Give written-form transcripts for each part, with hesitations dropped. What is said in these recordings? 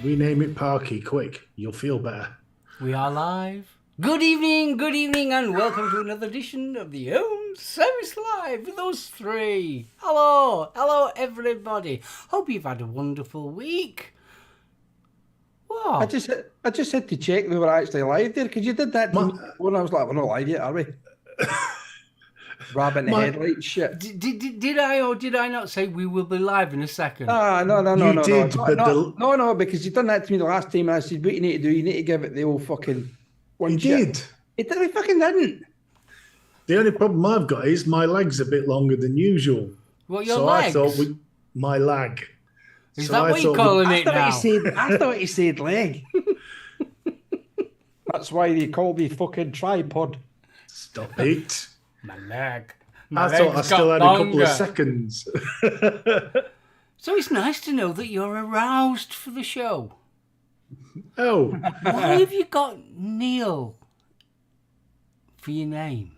Rename it Parky, quick. You'll feel better. We are live. Good evening, and welcome to another edition of the Home Service Live with us three. Hello, everybody. Hope you've had a wonderful week. Wow. I just had to check we were actually live there because you did that to me before and I was like, we're not live yet, are we? Rabbit in the headlights shit. Did I or did I not say we will be live in a second? No, You did, but no, because you done that to me the last time and I said, what you need to do, you need to give it the old fucking one You shit. did. He fucking didn't. The only problem I've got is my leg's a bit longer than usual. What, your legs? I thought my lag. Is that what you're calling it now? I thought he said leg. That's why they call me fucking tripod. Stop it. My leg. I thought I still had a couple of seconds. So it's nice to know that you're aroused for the show. Oh. Why have you got Neil for your name?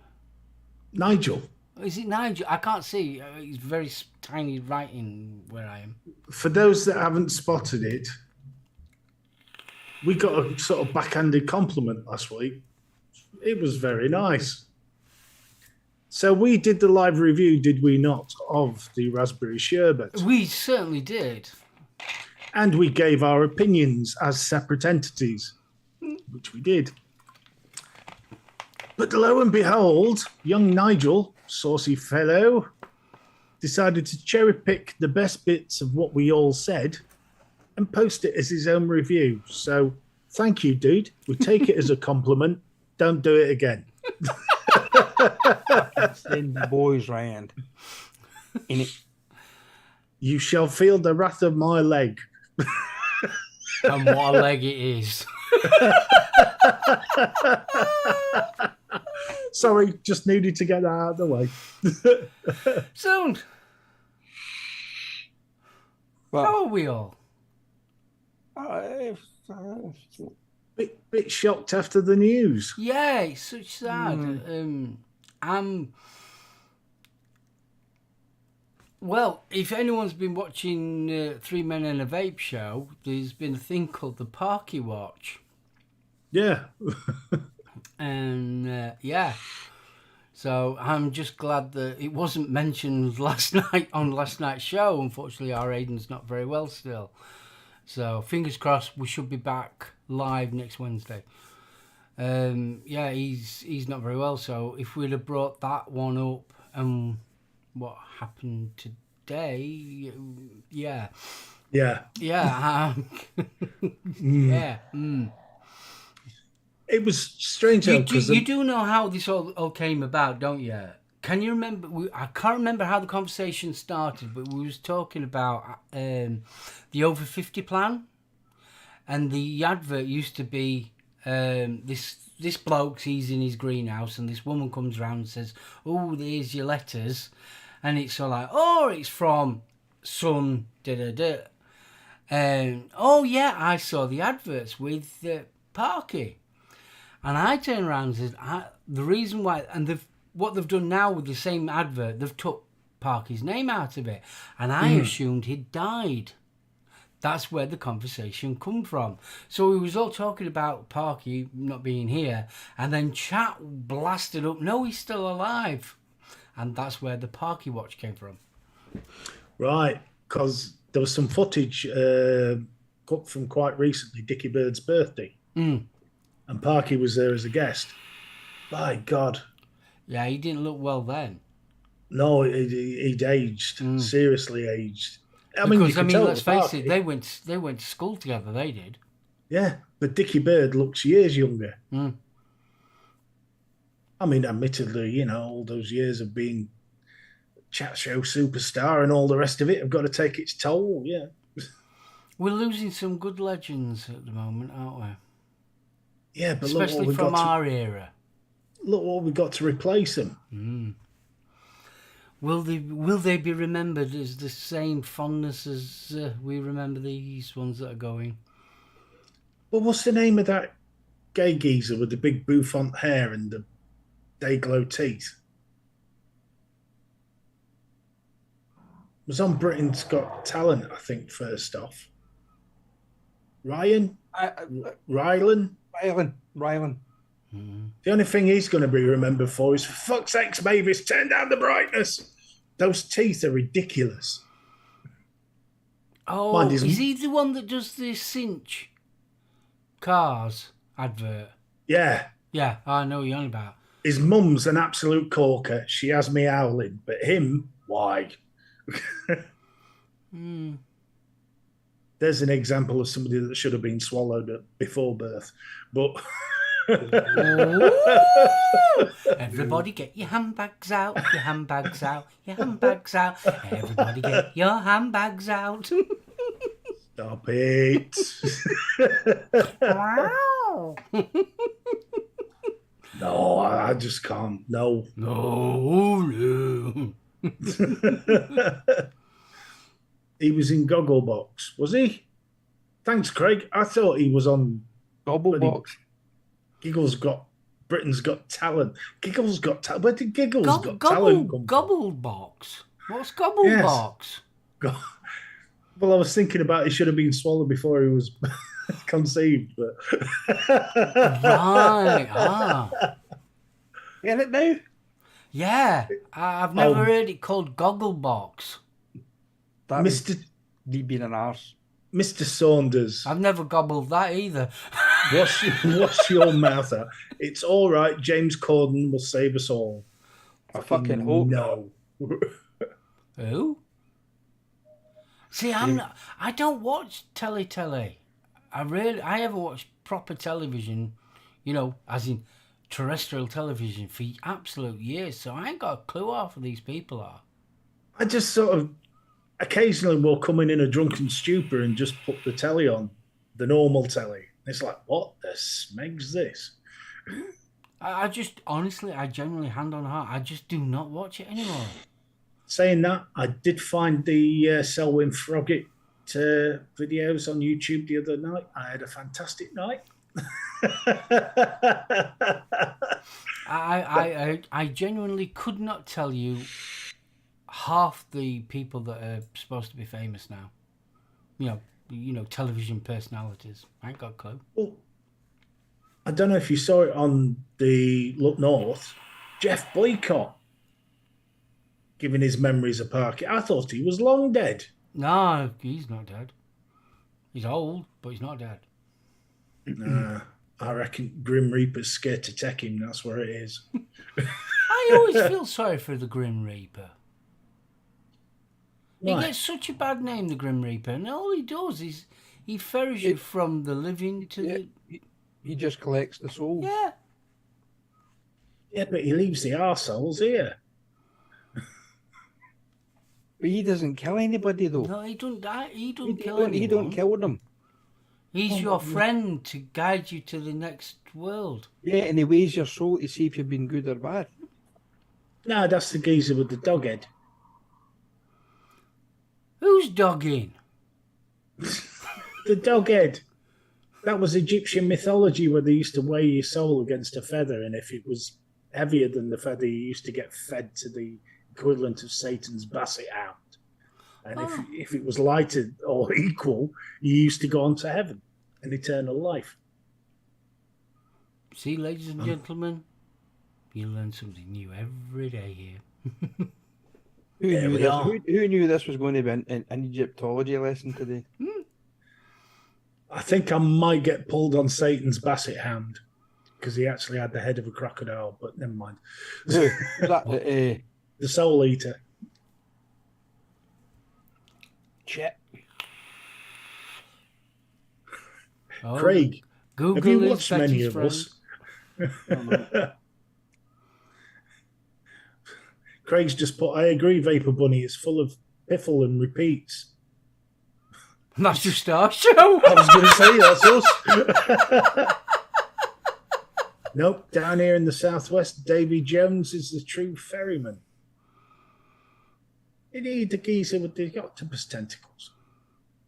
Nigel. Is it Nigel? I can't see. It's very tiny writing where I am. For those that haven't spotted it, we got a sort of backhanded compliment last week. It was very nice. So we did the live review, did we not, of the raspberry sherbet? We certainly did. And we gave our opinions as separate entities, which we did. But lo and behold, young Nigel, saucy fellow, decided to cherry pick the best bits of what we all said and post it as his own review. So thank you, dude. We take it as a compliment. Don't do it again. Send the boys round. You shall feel the wrath of my leg. And what a leg it is. Sorry, just needed to get that out of the way. Soon. How are we all? Bit shocked after the news. Yeah, it's such sad. Well, if anyone's been watching Three Men and a Vape Show, there's been a thing called the Parky Watch. Yeah. And yeah, so I'm just glad that it wasn't mentioned last night on last night's show. Unfortunately, our Aiden's not very well still. So fingers crossed we should be back live next Wednesday. Yeah, he's not very well. So if we'd have brought that one up and what happened today, yeah. It was strange. You do know how this all came about, don't you? Can you remember? I can't remember how the conversation started, but we was talking about the over 50 plan, and the advert used to be this bloke, he's in his greenhouse, and this woman comes around and says, "Oh, there's your letters," and it's all like, "Oh, it's from son da da da," and "Oh yeah, I saw the adverts with Parky." And I turned around and said, the reason why, and what they've done now with the same advert, they've took Parky's name out of it. And I assumed he'd died. That's where the conversation come from. So we was all talking about Parky not being here, and then chat blasted up, no, he's still alive. And that's where the Parky Watch came from. Right, because there was some footage from quite recently, Dickie Bird's birthday. And Parky was there as a guest. My God. Yeah, he didn't look well then. No, he'd aged, seriously aged. Because, let's face it, they went to school together, they did. Yeah, but Dickie Bird looks years younger. Admittedly, all those years of being chat show superstar and all the rest of it have got to take its toll, yeah. We're losing some good legends at the moment, aren't we? Yeah, but especially from our era. Look what we got to replace them. Will they be remembered as the same fondness as we remember these ones that are going? Well, what's the name of that gay geezer with the big bouffant hair and the day-glow teeth? It was on Britain's Got Talent, I think, first off. Ryan? Rylan? Rylan. The only thing he's going to be remembered for is, for fuck's sake, Mavis, turn down the brightness. Those teeth are ridiculous. Oh, Mind is his- he the one that does the Cinch cars advert? Yeah. Yeah, I know what you're on about. His mum's an absolute corker. She has me howling. But him, why? There's an example of somebody that should have been swallowed before birth. But Everybody get your handbags out, your handbags out, your handbags out. Everybody get your handbags out. stop it. Wow. No, I just can't. No. No. He was in Gogglebox, was he? Thanks, Craig. I thought he was on Gobblebox. Britain's Got Talent. Giggles Got Talent. Where did Giggles Got Talent come from? Gobblebox. What's Gobblebox? Well, I was thinking about he should have been swallowed before he was conceived, but Right. Ah. Get it now? Yeah. I've never heard it called Gogglebox. That was Mr. me being an arse. Mr. Saunders, I've never gobbled that either. wash your mouth out. It's all right. James Corden will save us all. I fucking hope no. Who? See, I don't watch telly. I haven't watched proper television, as in terrestrial television for absolute years. So I ain't got a clue half of these people are. I just sort of occasionally will come in a drunken stupor and just put the telly on, the normal telly. It's like, what the smeg's this? I just, honestly, I genuinely, hand on heart, I just do not watch it anymore. Saying that, I did find the Selwyn Froggatt videos on YouTube the other night. I had a fantastic night. I genuinely could not tell you half the people that are supposed to be famous now. Television personalities. I ain't got a clue. Well, I don't know if you saw it on the Look North. Jeff Boycott giving his memories a park. I thought he was long dead. No, he's not dead. He's old, but he's not dead. I reckon Grim Reaper's scared to take him. That's where it is. I always feel sorry for the Grim Reaper. Why? He gets such a bad name, the Grim Reaper, and all he does is he ferries you from the living to the... He just collects the souls. Yeah. Yeah, but he leaves the arseholes here. But he doesn't kill anybody, though. No, he don't die. He don't kill He don't anyone. kill them. He's your friend to guide you to the next world. Yeah, and he weighs your soul to see if you've been good or bad. No, that's the geezer with the dog head. Who's dogging? The dog head. That was Egyptian mythology where they used to weigh your soul against a feather, and if it was heavier than the feather, you used to get fed to the equivalent of Satan's basset hound. And if it was lighter or equal, you used to go on to heaven and eternal life. See, ladies and gentlemen, you learn something new every day here. Who knew this was going to be an Egyptology lesson today? I think I might get pulled on Satan's basset hound because he actually had the head of a crocodile, but never mind. Who? Was that The soul eater. Chet. Oh, Craig, Google have you is watched many Betty's of friend. us? Craig's just put, I agree, Vapor Bunny is full of piffle and repeats. That's just our show. I was going to say that's us. Nope, down here in the southwest, Davy Jones is the true ferryman. Indeed, the geezer with the octopus tentacles.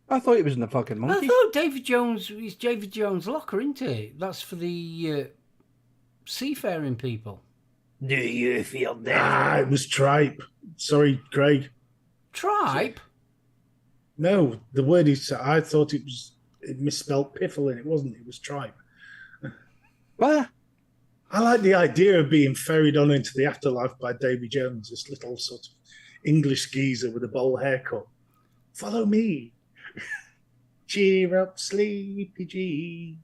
I thought he was in the fucking I monkey. thought David Jones is David Jones' locker, isn't it? That's for the seafaring people. Do you feel that? Ah, it was tripe. Sorry, Craig. Tripe? No, the word is, I thought it was it misspelled piffle, and it wasn't. It was tripe. What? I like the idea of being ferried on into the afterlife by Davy Jones, this little sort of English geezer with a bowl haircut. Follow me. Cheer up, sleepy G.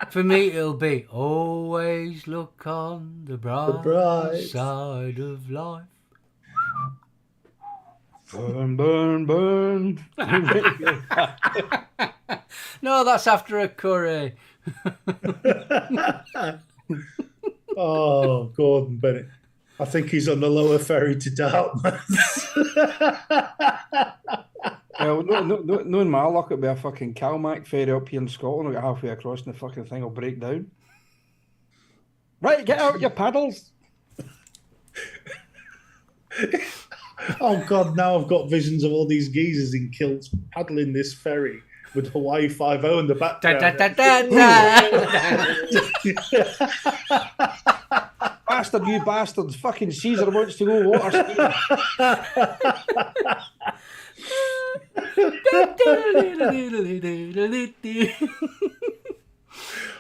For me, it'll be always look on the bright side of life. Burn, burn, burn. No, that's after a curry. Oh, Gordon Bennett. I think he's on the lower ferry to Dartmouth. Well, knowing my luck, it'll be a fucking Calmac ferry up here in Scotland. I'll get halfway across and the fucking thing will break down. Right, get out your paddles. Oh, God, now I've got visions of all these geezers in kilts paddling this ferry with Hawaii 5-0 in the background. Bastard, you bastards. Fucking Caesar wants to go water skiing.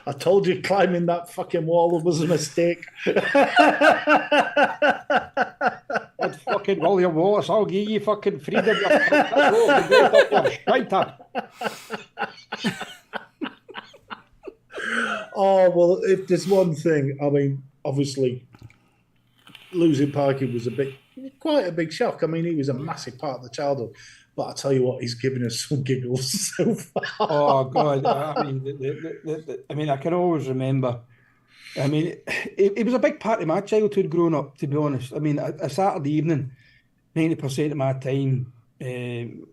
I told you climbing that fucking wall was a mistake. That fucking William Wallace, I'll give you fucking freedom. Oh, well, if there's one thing, I mean, obviously, losing Parky was quite a big shock. I mean, he was a massive part of the childhood. But I tell you what, he's given us some giggles so far. Oh God! I mean, I can always remember. I mean, it was a big part of my childhood growing up. To be honest, I mean, a Saturday evening, 90% of my time,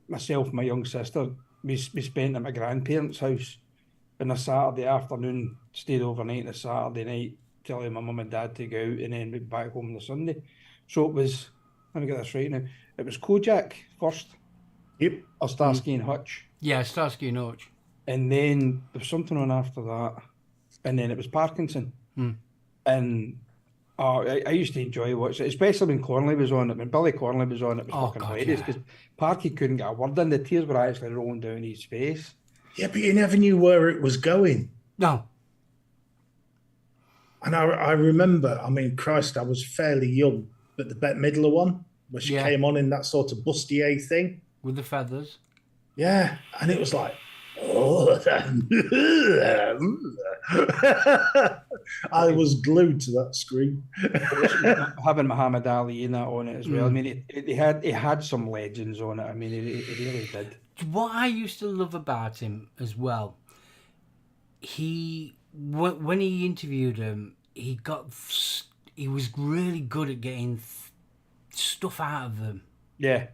myself and my young sister, we spent at my grandparents' house. On a Saturday afternoon, stayed overnight on a Saturday night, telling my mum and dad to go out, and then went back home on the Sunday. So it was. Let me get this right now. It was Kojak first. Yep. Or Starsky and Hutch. Yeah, Starsky and Hutch. And then there was something on after that. And then it was Parkinson. And I used to enjoy watching it, especially when Cornley was on it. When Billy Cornley was on it, was fucking hilarious because Parky couldn't get a word in. The tears were actually rolling down his face. Yeah, but you never knew where it was going. No. And I remember, I mean, Christ, I was fairly young, but the Bette Midler one, where she came on in that sort of bustier thing. With the feathers. Yeah, and it was like, oh, I was glued to that screen. Having Muhammad Ali in that on it as well. I mean, it had some legends on it. I mean, it really did. What I used to love about him as well, when he interviewed him, he was really good at getting stuff out of them. Yeah.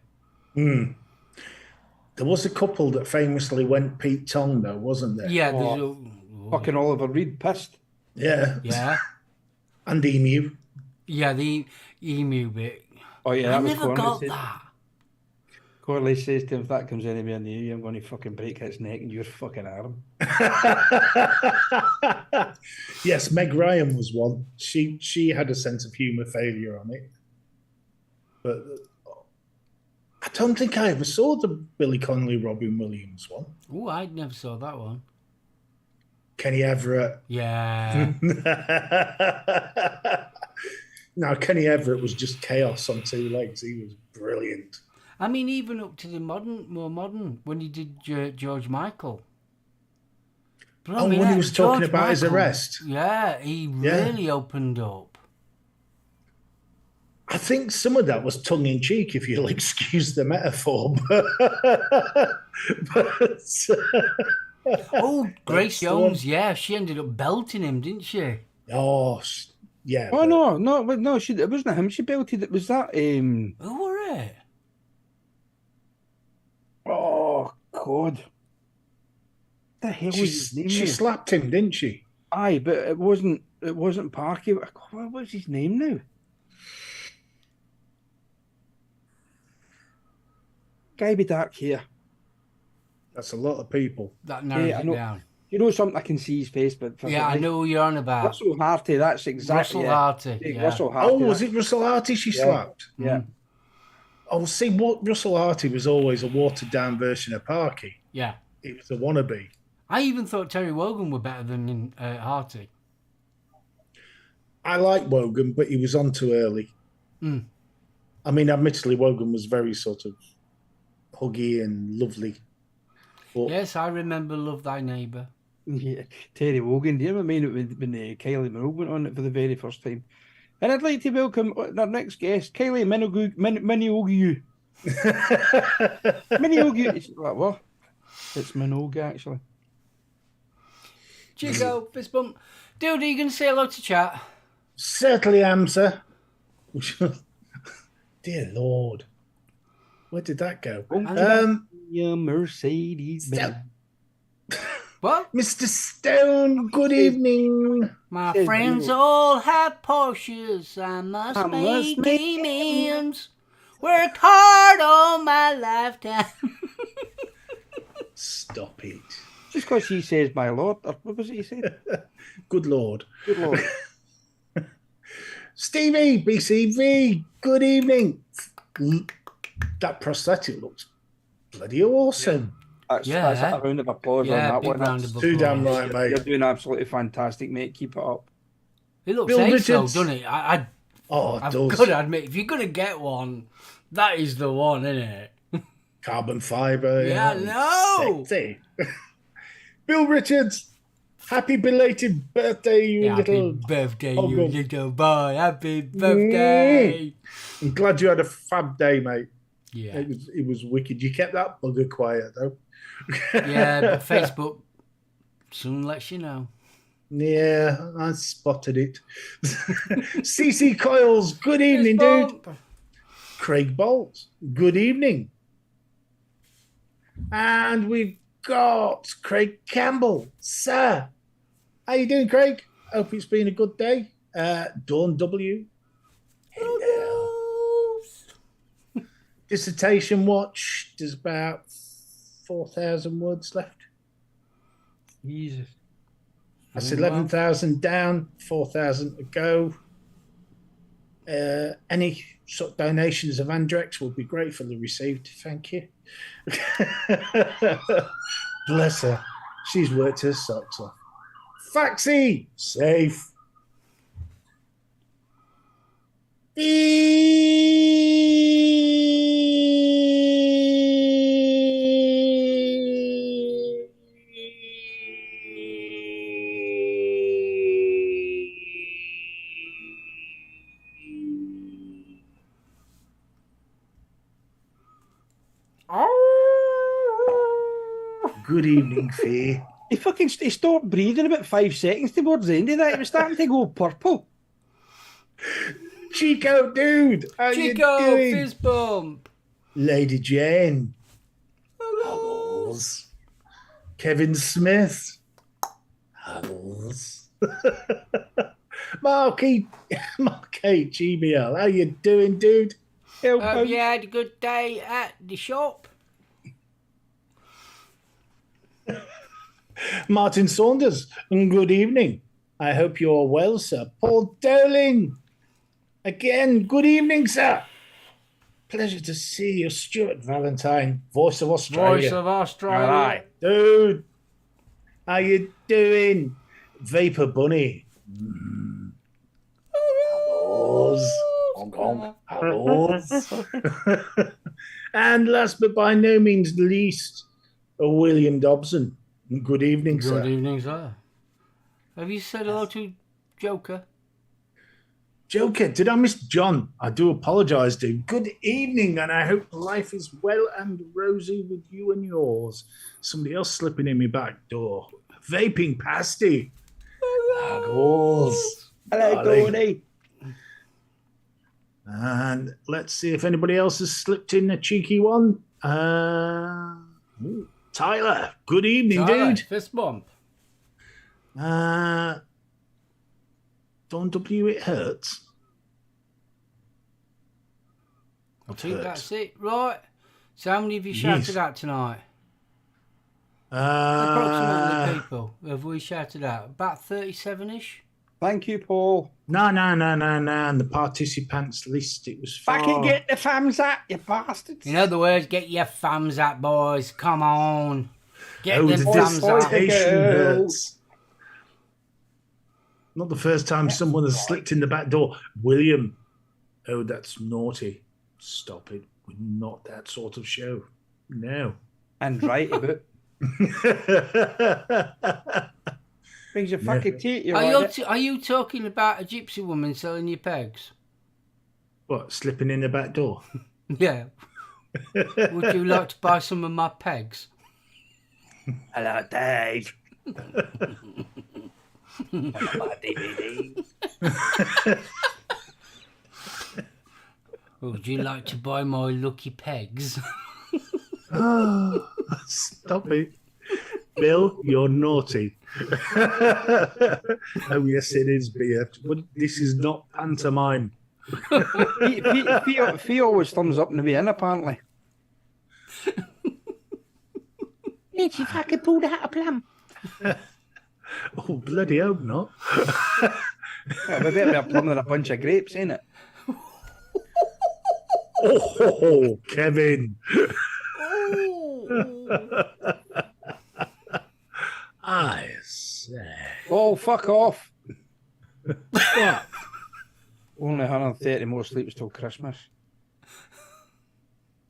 There was a couple that famously went Pete Tong, though, wasn't there? Yeah. Fucking Oliver Reed pissed. Yeah. Yeah. And Emu. Yeah, the emu bit. Oh, yeah, I never got that. Corley says to him, if that comes anywhere near you, I'm going to fucking break its neck and your fucking arm. Yes, Meg Ryan was one. She had a sense of humour failure on it. But I don't think I ever saw the Billy Connolly, Robin Williams one. Oh, I never saw that one. Kenny Everett. Yeah. No, Kenny Everett was just chaos on two legs. He was brilliant. I mean, even up to the more modern, when he did George Michael. But when he was talking about his arrest. Yeah, he really opened up. I think some of that was tongue-in-cheek, if you'll excuse the metaphor. Grace Jones, she ended up belting him, didn't she? Oh, yeah. Oh, no, it wasn't him. She belted it. Was that... Who were it? Oh, God. What the hell was his name? She slapped him, didn't she? Aye, but it wasn't Parky. What was his name now? Guy with dark hair. That's a lot of people. That narrows it down. You know something, I can see his face, but... I know who you're on about. Russell Harty, that's exactly Russell Harty. Yeah. Russell Harty. Oh, was it Russell Harty she slapped? Yeah. Oh, see, what Russell Harty was always a watered-down version of Parky. Yeah. He was a wannabe. I even thought Terry Wogan were better than Harty. I like Wogan, but he was on too early. Mm. I mean, admittedly, Wogan was very sort of huggy and lovely. But Yes, I remember Love Thy Neighbour. Yeah, Terry Wogan. Do you ever mean it when Kylie Minogue went on it for the very first time? And I'd like to welcome our next guest, Kylie Minogue. Minogue. Minogue. It's like, what? It's Minogue, actually. Chico, fist bump. Dude, are you going to say hello to chat? Certainly am, sir. Dear Lord. Where did that go? Your Mercedes Benz. What? Mr. Stone, good evening. My Says friends you. all have Porsches. I must I make must make amends. Worked hard all my lifetime. Stop it. Just because he says my lord, or what was it he said? Good Lord. Good lord. Stevie, BCV, good evening. That prosthetic looks bloody awesome. That's a round of applause on that big one. round That's of Too damn applause. right, mate. You're doing absolutely fantastic, mate. Keep it up. It looks Bill ace though, Richards. doesn't it? Oh, it I've does. got to admit, if you're going to get one, that is the one, isn't it? Carbon fibre. Yeah, you no. Sexy. Bill Richards, happy belated birthday, you Happy little... birthday, Oh, you God. little boy. Happy birthday. I'm glad you had a fab day, mate. Yeah. It was wicked. You kept that bugger quiet, though. Yeah, but Facebook soon lets you know. Yeah, I spotted it. CC Coils, good evening, Fist dude. bump. Craig Bolt, good evening. And we've got Craig Campbell. Sir, how you doing, Craig? Hope it's been a good day. Dawn W. Hello. Dissertation watch. There's about 4,000 words left. Jesus. That's Doing well. 11,000 down, 4,000 to go. Any sort of donations of Andrex will be gratefully received. Thank you. Bless her. She's worked her socks off. Faxi, safe. Good evening, Faye. He stopped breathing about 5 seconds towards the end of that. He was starting to go purple. Chico, dude, how you Chico, doing? fist bump. Lady Jane. Huggles. Kevin Smith. Huggles. Mark H. GBL. How you doing, dude? Have you had a good day at the shop? Martin Saunders. And good evening. I hope you're well, sir. Paul Dowling. Again, good evening, sir. Pleasure to see you, Stuart Valentine, Voice of Australia. Voice of Australia. All right, dude. How you doing? Vapor Bunny. Hellos. Honk, honk. Hellos. And last but by no means least, William Dobson. Good evening, sir. Good evening, sir. Have you said hello to Joker? Joker, did I miss John? I do apologise, dude. Good evening, and I hope life is well and rosy with you and yours. Somebody else slipping in my back door. Vaping pasty. Hello, Tony. And let's see if anybody else has slipped in a cheeky one. Tyler, good evening, dude. Fist bump. Don't W, it hurts. I think that's it. Right. So how many have you shouted out tonight? Approximately people have we shouted out? About 37-ish? Thank you, Paul. No. And the participants list, it was far. Fucking get the fams at, you bastards. In other words, get your fams at, boys. Come on. Get Oh, them the fams at. dissertation hurts. Not the first time someone has slipped in the back door. William, oh, that's naughty. Stop it. We're not that sort of show. No. And right about. Brings your fucking teeth. Are you talking about a gypsy woman selling you pegs? What, slipping in the back door? Yeah. Would you like to buy some of my pegs? Hello, Dave. My DVD. Would you like to buy my lucky pegs? Oh, stop it. Bill, you're naughty. Oh, yes, it is, BF. But this is not pantomime. Fee always thumbs up in the way in, apparently. Yeah, she fucking pulled out a plum. Oh, bloody hope not. Yeah, we better be a plum than a bunch of grapes, ain't it? Oh, Kevin. I say. Oh, fuck off. What? Only 130 more sleeps till Christmas.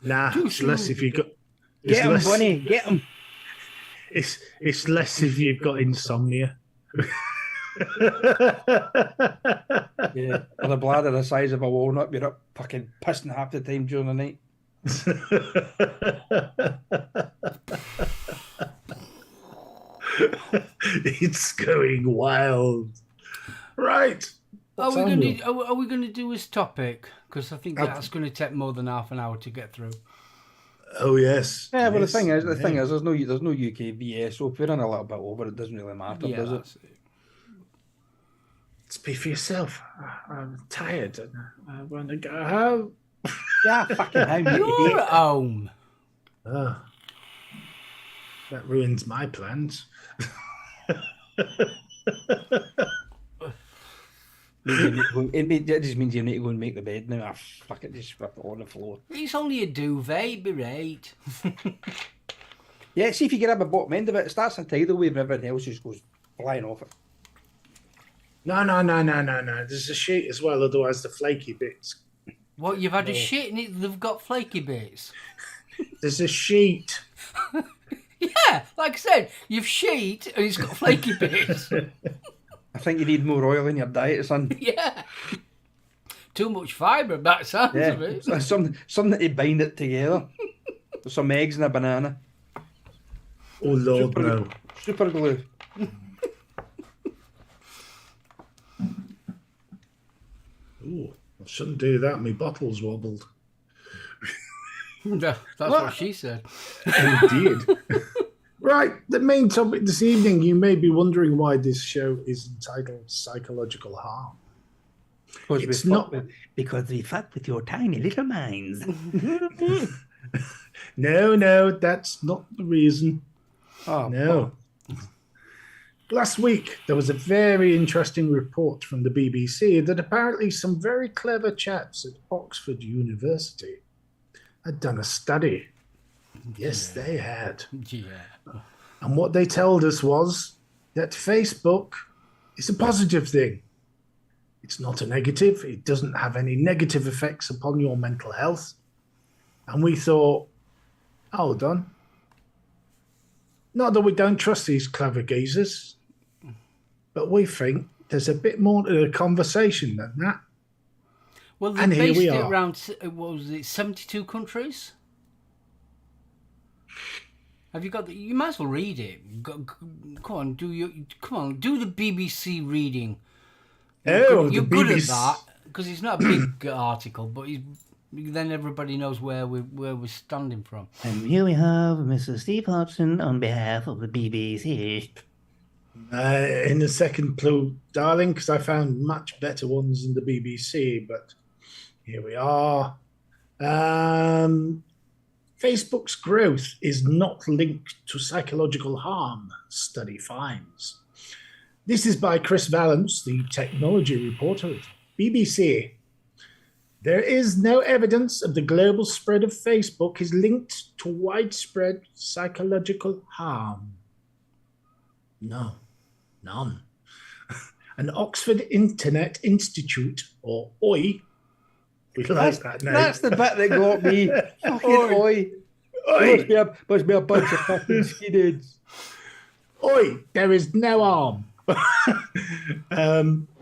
Nah, it's less if you got. Get him, Bunny, get him. It's less if you've got insomnia. Yeah, with a bladder the size of a walnut, you're up fucking pissing half the time during the night. It's going wild. Right. Are we going to do this topic? Because I think that's going to take more than half an hour to get through. Oh yes. Yeah, but yes. the thing is, there's no UK VS, so if we're in a little bit over, it doesn't really matter, does it? Speak for yourself. I'm tired. I want to go home. Yeah, fucking home. You're at home. Oh, that ruins my plans. It just means you need to go and make the bed now. Fuck it, just rip it on the floor. It's only a duvet, be right. Yeah, see if you get up a bottom end of it, it starts a tidal wave and everything else just goes flying off it. No. There's a sheet as well, otherwise the flaky bits. What, you've had a shit and they've got flaky bits? There's a sheet. Yeah, like I said, you've sheet and it's got flaky bits. I think you need more oil in your diet, son. Yeah. Too much fibre, that sounds of it. Something to bind it together. With some eggs and a banana. Oh, Lord, no. Super glue. Ooh, I shouldn't do that. My bottle's wobbled. That's what she said. Indeed. Right, the main topic this evening, you may be wondering why this show is entitled Psychological Harm. It's not Because we fuck with your tiny little minds. No, that's not the reason. Oh, No. Last week, there was a very interesting report from the BBC that apparently some very clever chaps at Oxford University had done a study. Yes, they had. Yeah. And what they told us was that Facebook is a positive thing. It's not a negative. It doesn't have any negative effects upon your mental health. And we thought, hold on. Not that we don't trust these clever geezers, but we think there's a bit more to the conversation than that. Well, they And here based we it are. around, what was it, 72 countries? Have you got the, you might as well read it. Come on, do the BBC reading. You're good at that, because it's not a big article, but then everybody knows where we're standing from. And here we have Mr. Steve Hodgson on behalf of the BBC. In the second clue, darling, because I found much better ones than the BBC, but here we are. Facebook's growth is not linked to psychological harm, study finds. This is by Chris Valance, the technology reporter at BBC. There is no evidence of the global spread of Facebook is linked to widespread psychological harm. No, none. An Oxford Internet Institute, or OI, we like that name. That's the bit that got me. Fucking oi. Must be a bunch of fucking skinheads. Oi, there is no harm.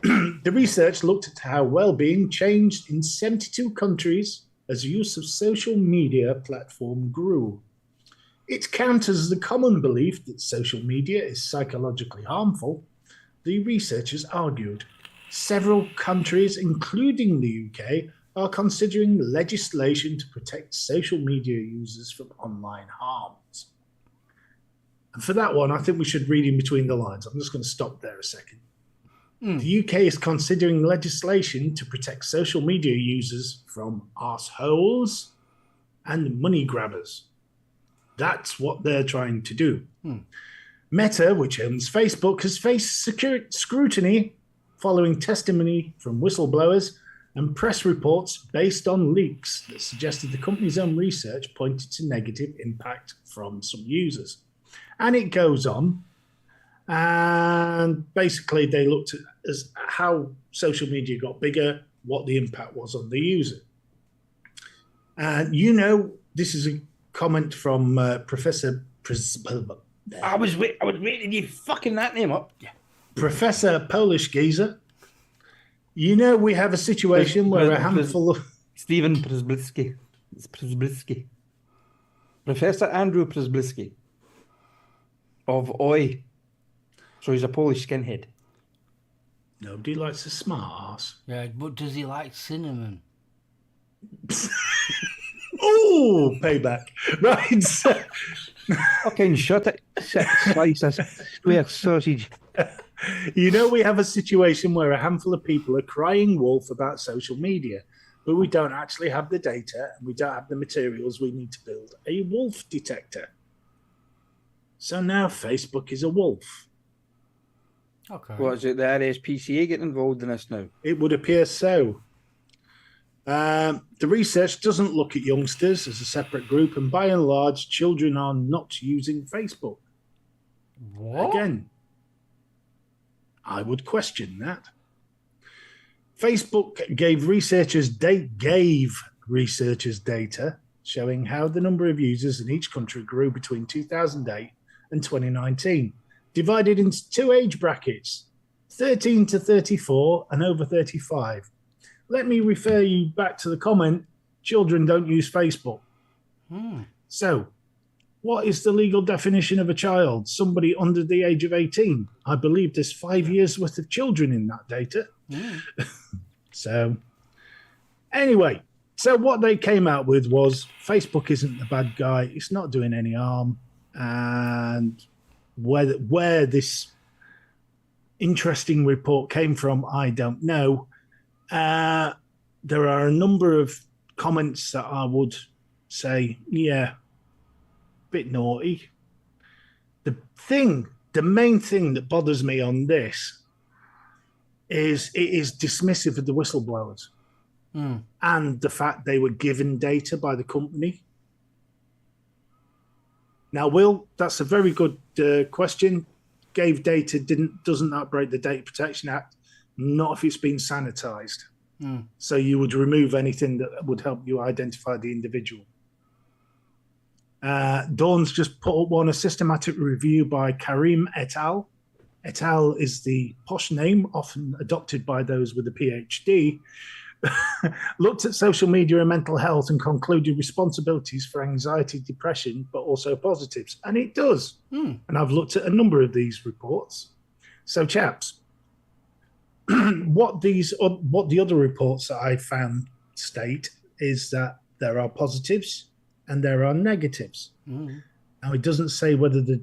The research looked at how well-being changed in 72 countries as use of social media platform grew. It counters the common belief that social media is psychologically harmful. The researchers argued several countries, including the UK, are considering legislation to protect social media users from online harms. And for that one, I think we should read in between the lines. I'm just going to stop there a second. The UK is considering legislation to protect social media users from arseholes and money grabbers. That's what they're trying to do. Meta, which owns Facebook, has faced scrutiny following testimony from whistleblowers and press reports based on leaks that suggested the company's own research pointed to negative impact from some users. And it goes on. And basically, they looked at as how social media got bigger, what the impact was on the user. And this is a comment from Professor. I was waiting you fucking that name up. Yeah. Professor Polish Geezer. We have a situation where a handful of Stephen Przybylski. It's Przybylski. Professor Andrew Przybylski of OI. So he's a Polish skinhead. Nobody likes a smart ass. Yeah, but does he like cinnamon? Oh, payback. Right. Fucking shut it. Slice of square sausage. We have a situation where a handful of people are crying wolf about social media, but we don't actually have the data and we don't have the materials we need to build a wolf detector. So now Facebook is a wolf. Okay. What is it, the RSPCA getting involved in this now? It would appear so. The research doesn't look at youngsters as a separate group, and by and large, children are not using Facebook. What? Again, I would question that. Facebook gave researchers data showing how the number of users in each country grew between 2008 and 2019, divided into two age brackets, 13 to 34 and over 35. Let me refer you back to the comment, children don't use Facebook. So, what is the legal definition of a child? Somebody under the age of 18. I believe there's 5 years worth of children in that data. So, anyway, so what they came out with was Facebook isn't the bad guy. It's not doing any harm. And where this interesting report came from, I don't know. There are a number of comments that I would say, yeah, bit naughty. The main thing that bothers me on this is it is dismissive of the whistleblowers and the fact they were given data by the company. Now, Will, that's a very good question. Gave data, doesn't that break the Data Protection Act? Not if it's been sanitized. So you would remove anything that would help you identify the individual. Dawn's just put up one, a systematic review by Karim et al. Et al. Is the posh name, often adopted by those with a PhD. Looked at social media and mental health and concluded responsibilities for anxiety, depression, but also positives. And it does. And I've looked at a number of these reports. So, chaps, what the other reports that I found state is that there are positives and there are negatives. Now, it doesn't say whether the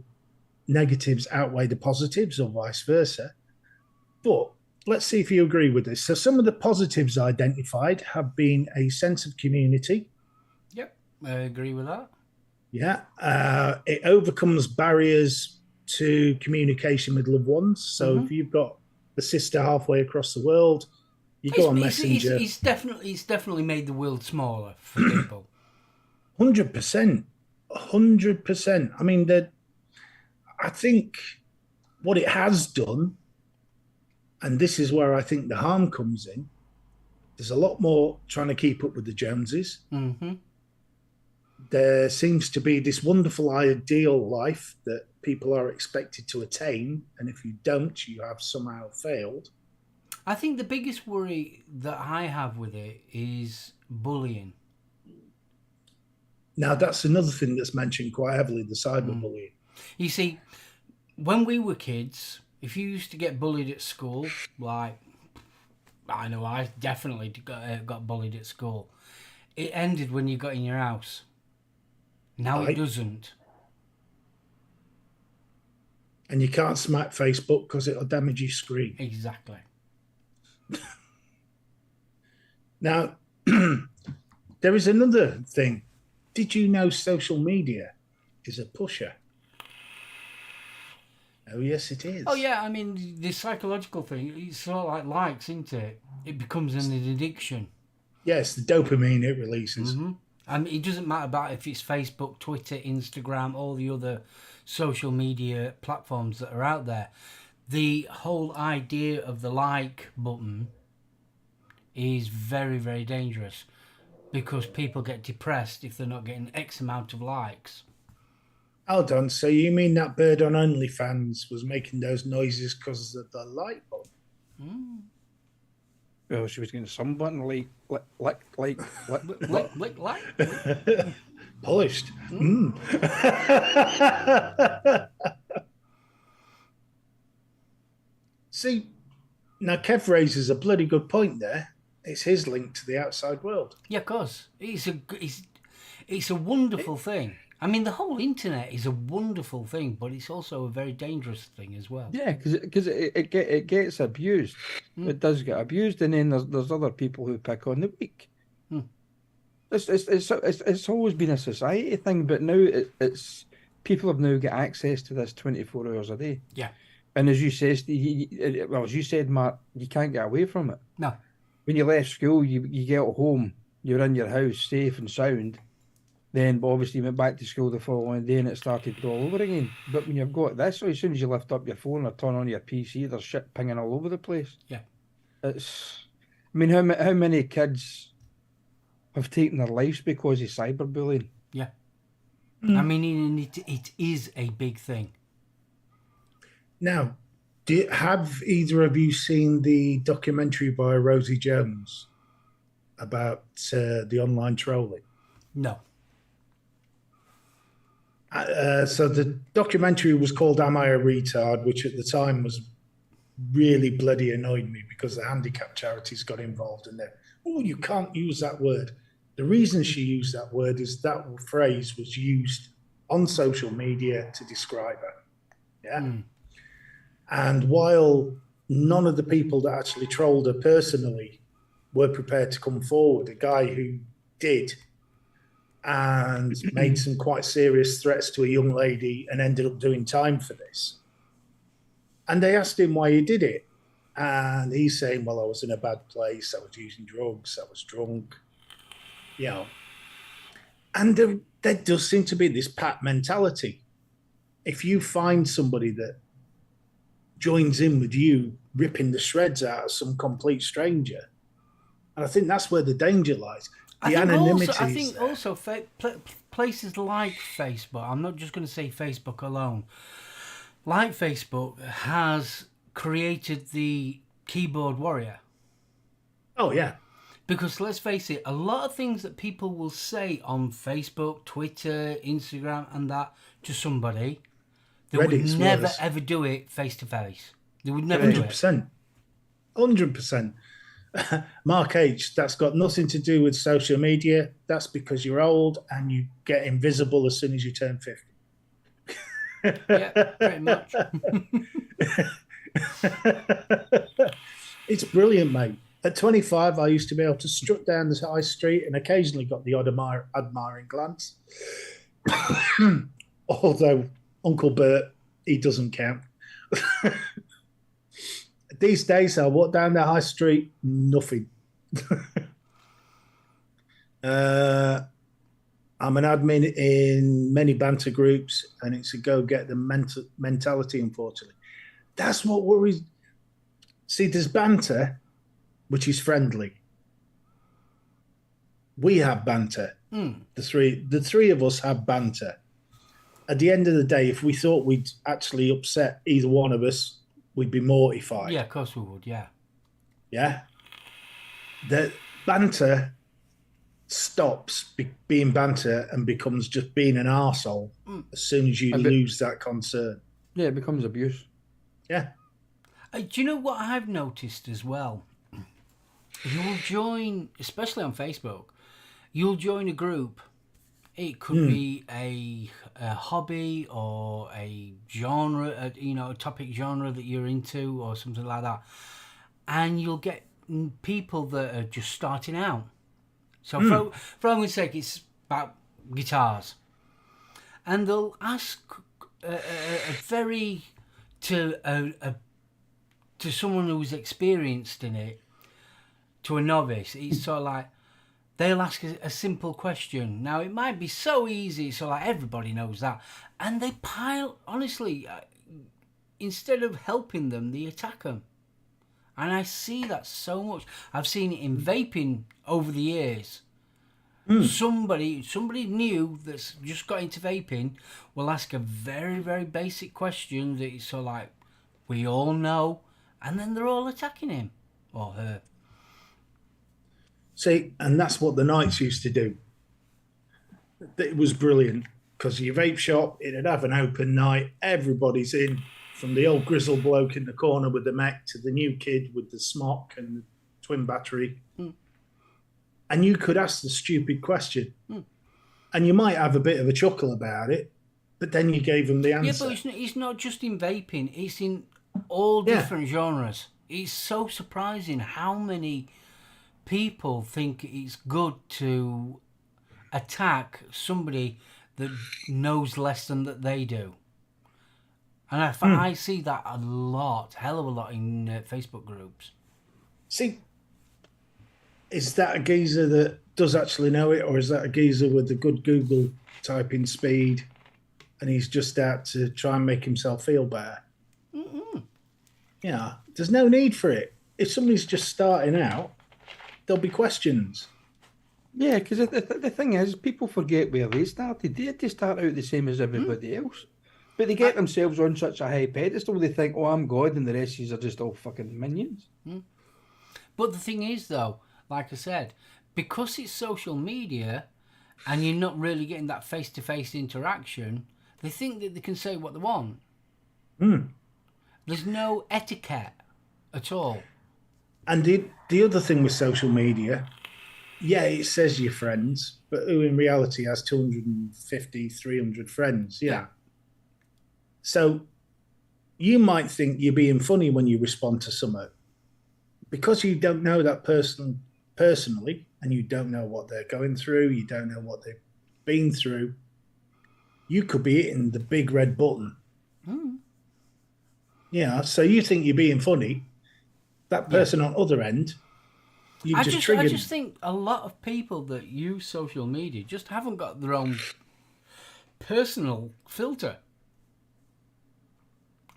negatives outweigh the positives or vice versa, but let's see if you agree with this. So some of the positives identified have been a sense of community. Yep, I agree with that. Yeah. It overcomes barriers to communication with loved ones. So if you've got a sister halfway across the world, you go on Messenger. It's definitely made the world smaller for people. 100%. 100%. I mean, I think what it has done, and this is where I think the harm comes in, there's a lot more trying to keep up with the Joneses. Mm-hmm. There seems to be this wonderful ideal life that people are expected to attain, and if you don't, you have somehow failed. I think the biggest worry that I have with it is bullying. Now, that's another thing that's mentioned quite heavily, the cyberbullying. You see, when we were kids, if you used to get bullied at school, like, I know I definitely got bullied at school, it ended when you got in your house. Now it doesn't. And you can't smack Facebook because it'll damage your screen. Exactly. Now, there is another thing. Did you know social media is a pusher? Oh, yes, it is. Oh, yeah, I mean, the psychological thing, it's sort of like likes, isn't it? It becomes an addiction. Yes, the dopamine it releases. Mm-hmm. I mean, it doesn't matter about if it's Facebook, Twitter, Instagram, all the other social media platforms that are out there. The whole idea of the like button is very, very dangerous because people get depressed if they're not getting X amount of likes. Hold on, so you mean that bird on OnlyFans was making those noises because of the like button? Mm. Well, she was getting some button like. Polished. See, now Kev raises a bloody good point there. It's his link to the outside world. Yeah, of course. It's a wonderful thing. I mean, the whole internet is a wonderful thing, but it's also a very dangerous thing as well. Yeah, because it gets abused. It does get abused, and then there's other people who pick on the weak. It's always been a society thing, but now it's people have now got access to this 24 hours a day. Yeah. And as you said, as you said, Mark, you can't get away from it. No. When you left school, you get home, you're in your house, safe and sound. Then obviously you went back to school the following day and it started all over again. But when you've got this, so as soon as you lift up your phone or turn on your PC, there's shit pinging all over the place. Yeah. I mean, how many kids have taken their lives because of cyberbullying? Yeah. I mean, it is a big thing. Now, have either of you seen the documentary by Rosie Jones about the online trolling? No. So the documentary was called Am I a Retard, which at the time was really bloody annoyed me because the handicap charities got involved in there. Oh, you can't use that word. The reason she used that word is that phrase was used on social media to describe her. Yeah. And while none of the people that actually trolled her personally were prepared to come forward, a guy who did and made some quite serious threats to a young lady and ended up doing time for this. And they asked him why he did it. And he's saying, well, I was in a bad place. I was using drugs. I was drunk. You know. And there does seem to be this pat mentality. If you find somebody that joins in with you ripping the shreds out of some complete stranger, and I think that's where the danger lies. The anonymity. I think also places like Facebook, I'm not just going to say Facebook alone, like Facebook has created the keyboard warrior. Oh, yeah. Because let's face it, a lot of things that people will say on Facebook, Twitter, Instagram and that to somebody, they would never ever do it face to face. They would never do it. 100%. Mark H, that's got nothing to do with social media. That's because you're old and you get invisible as soon as you turn 50. Yeah, pretty much. It's brilliant, mate. At 25, I used to be able to strut down the high street and occasionally got the odd admiring glance. Although Uncle Bert, he doesn't count. These days, I walk down the high street, nothing. I'm an admin in many banter groups, and it's a go get the mentality, unfortunately. That's what worries. See, there's banter, which is friendly. We have banter. The three of us have banter. At the end of the day, if we thought we'd actually upset either one of us, we'd be mortified. Yeah, of course we would, yeah. Yeah? The banter stops being banter and becomes just being an arsehole as soon as you lose that concern. Yeah, it becomes abuse. Yeah. Do you know what I've noticed as well? You'll join, especially on Facebook, you'll join a group. It could be a hobby or a genre, a topic genre that you're into or something like that. And you'll get people that are just starting out. So for argument's sake, it's about guitars. And they'll ask to someone who's experienced in it, to a novice, it's sort of like, they'll ask a simple question. Now, it might be so easy, so like everybody knows that. And they honestly, instead of helping them, they attack them. And I see that so much. I've seen it in vaping over the years. Somebody new that's just got into vaping will ask a very, very basic question that is so like, we all know, and then they're all attacking him or her. See, and that's what the Knights used to do. It was brilliant because your vape shop, it'd have an open night. Everybody's in, from the old grizzled bloke in the corner with the mech to the new kid with the smock and the twin battery. And you could ask the stupid question. And you might have a bit of a chuckle about it, but then you gave them the answer. Yeah, but it's not just in vaping. It's in all different genres. It's so surprising how many people think it's good to attack somebody that knows less than that they do. And I see that a lot, hell of a lot in Facebook groups. See, is that a geezer that does actually know it, or is that a geezer with the good Google typing speed and he's just out to try and make himself feel better? Yeah, there's no need for it. If somebody's just starting out, there'll be questions. Yeah, because the thing is, people forget where they started. They had to start out the same as everybody else. But they get themselves on such a high pedestal, they think, oh, I'm God, and the rest of you are just all fucking minions. But the thing is, though, like I said, because it's social media and you're not really getting that face-to-face interaction, they think that they can say what they want. There's no etiquette at all. And the other thing with social media, yeah, it says your friends, but who in reality has 250, 300 friends? Yeah. So you might think you're being funny when you respond to something. Because you don't know that person personally, and you don't know what they're going through, you don't know what they've been through, you could be hitting the big red button. Yeah, so you think you're being funny. That person on the other end, you've just triggered. I just think a lot of people that use social media just haven't got their own personal filter.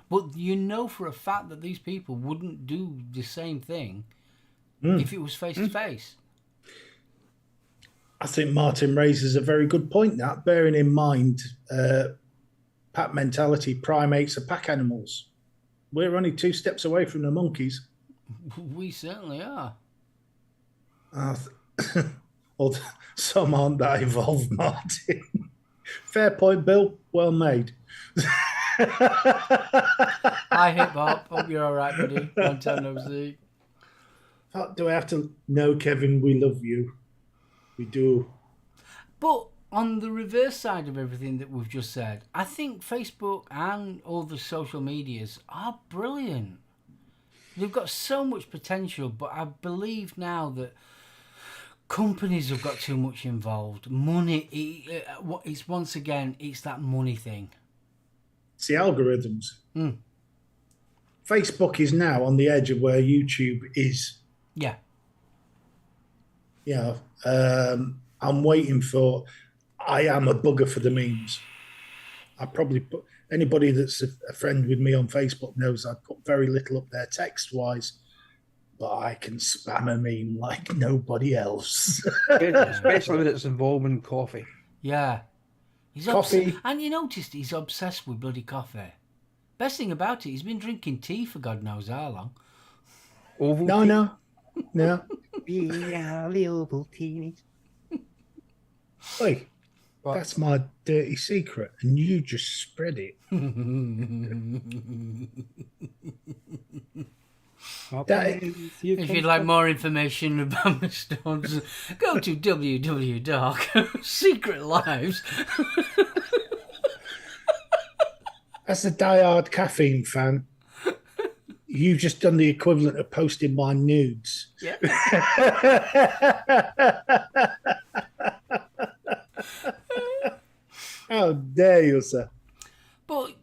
But you know for a fact that these people wouldn't do the same thing if it was face-to-face. I think Martin raises a very good point, that, bearing in mind pack mentality, primates are pack animals. We're only 2 steps away from the monkeys. We certainly are. Well, some aren't that evolved, Martin. Fair point, Bill. Well made. Hi, Hip Hop. Hope you're all right, buddy. Long time no see. Do I have to? No, Kevin, we love you. We do. But on the reverse side of everything that we've just said, I think Facebook and all the social medias are brilliant. They've got so much potential, but I believe now that companies have got too much involved. Money, it's once again, it's that money thing. It's the algorithms. Mm. Facebook is now on the edge of where YouTube is. Yeah. I'm waiting for. I am a bugger for the memes. I probably put anybody that's a friend with me on Facebook knows I put very little up there text wise, but I can spam a meme like nobody else. Especially when it's involving coffee. Yeah. He's Coffee. and you noticed he's obsessed with bloody coffee. Best thing about it, he's been drinking tea for God knows how long. Oval No, tea. no. Yeah, the Ovaltine. Oi, What? that's my dirty secret, and you just spread it. That- If you'd like more information about the Stones, go to www.secretlives. As a diehard caffeine fan, you've just done the equivalent of posting my nudes. Yeah. How dare you, sir? But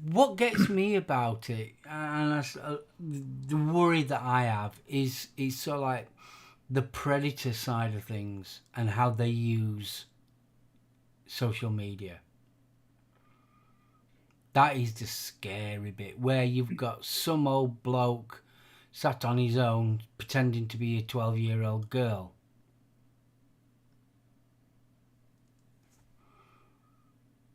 what gets me about it, and the worry that I have, is sort of like the predator side of things and how they use social media. That is the scary bit, where you've got some old bloke sat on his own pretending to be a 12-year-old girl.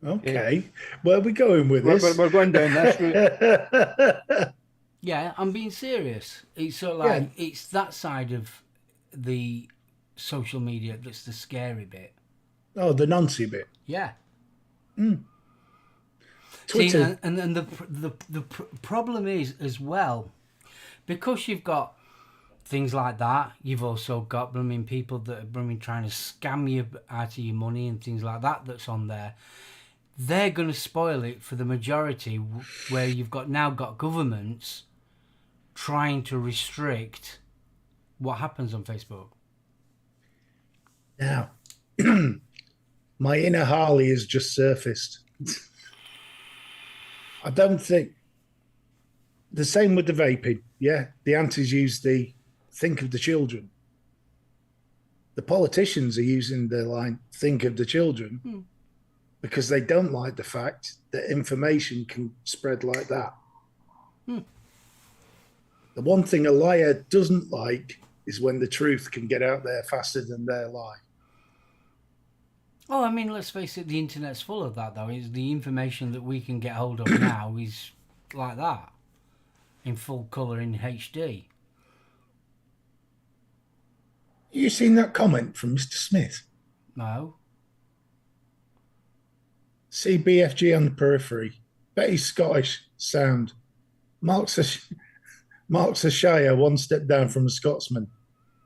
Okay, where are we going with this? We're going down this route. Yeah, I'm being serious. It's sort of like, it's that side of the social media that's the scary bit. Oh, the Nancy bit. Yeah. Twitter. See, and the problem is as well, because you've got things like that, you've also got blooming people that are blooming trying to scam you out of your money and things like that that's on there. They're going to spoil it for the majority, where you've now got governments trying to restrict what happens on Facebook. Now, my inner Harley has just surfaced. I don't think the same with the vaping. Yeah, the antis use the think of the children. The politicians are using the line think of the children because they don't like the fact that information can spread like that. The one thing a liar doesn't like is when the truth can get out there faster than their lie. Oh, I mean, let's face it, the internet's full of that, though. Is the information that we can get hold of now is like that, in full colour in HD. You seen that comment from Mr. Smith? No. See BFG on the periphery. Bet he's Scottish sound. Mark's a Shire one step down from a Scotsman.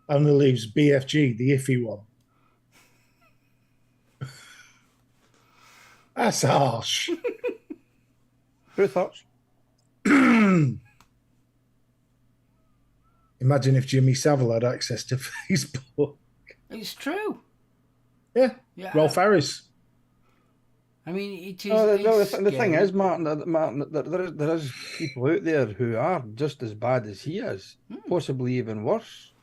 Only leaves BFG, the iffy one. That's harsh. True thoughts. Imagine if Jimmy Savile had access to Facebook. It's true. Yeah. Rolf Harris. I mean, it is. The thing is, Martin, there is people out there who are just as bad as he is, possibly even worse.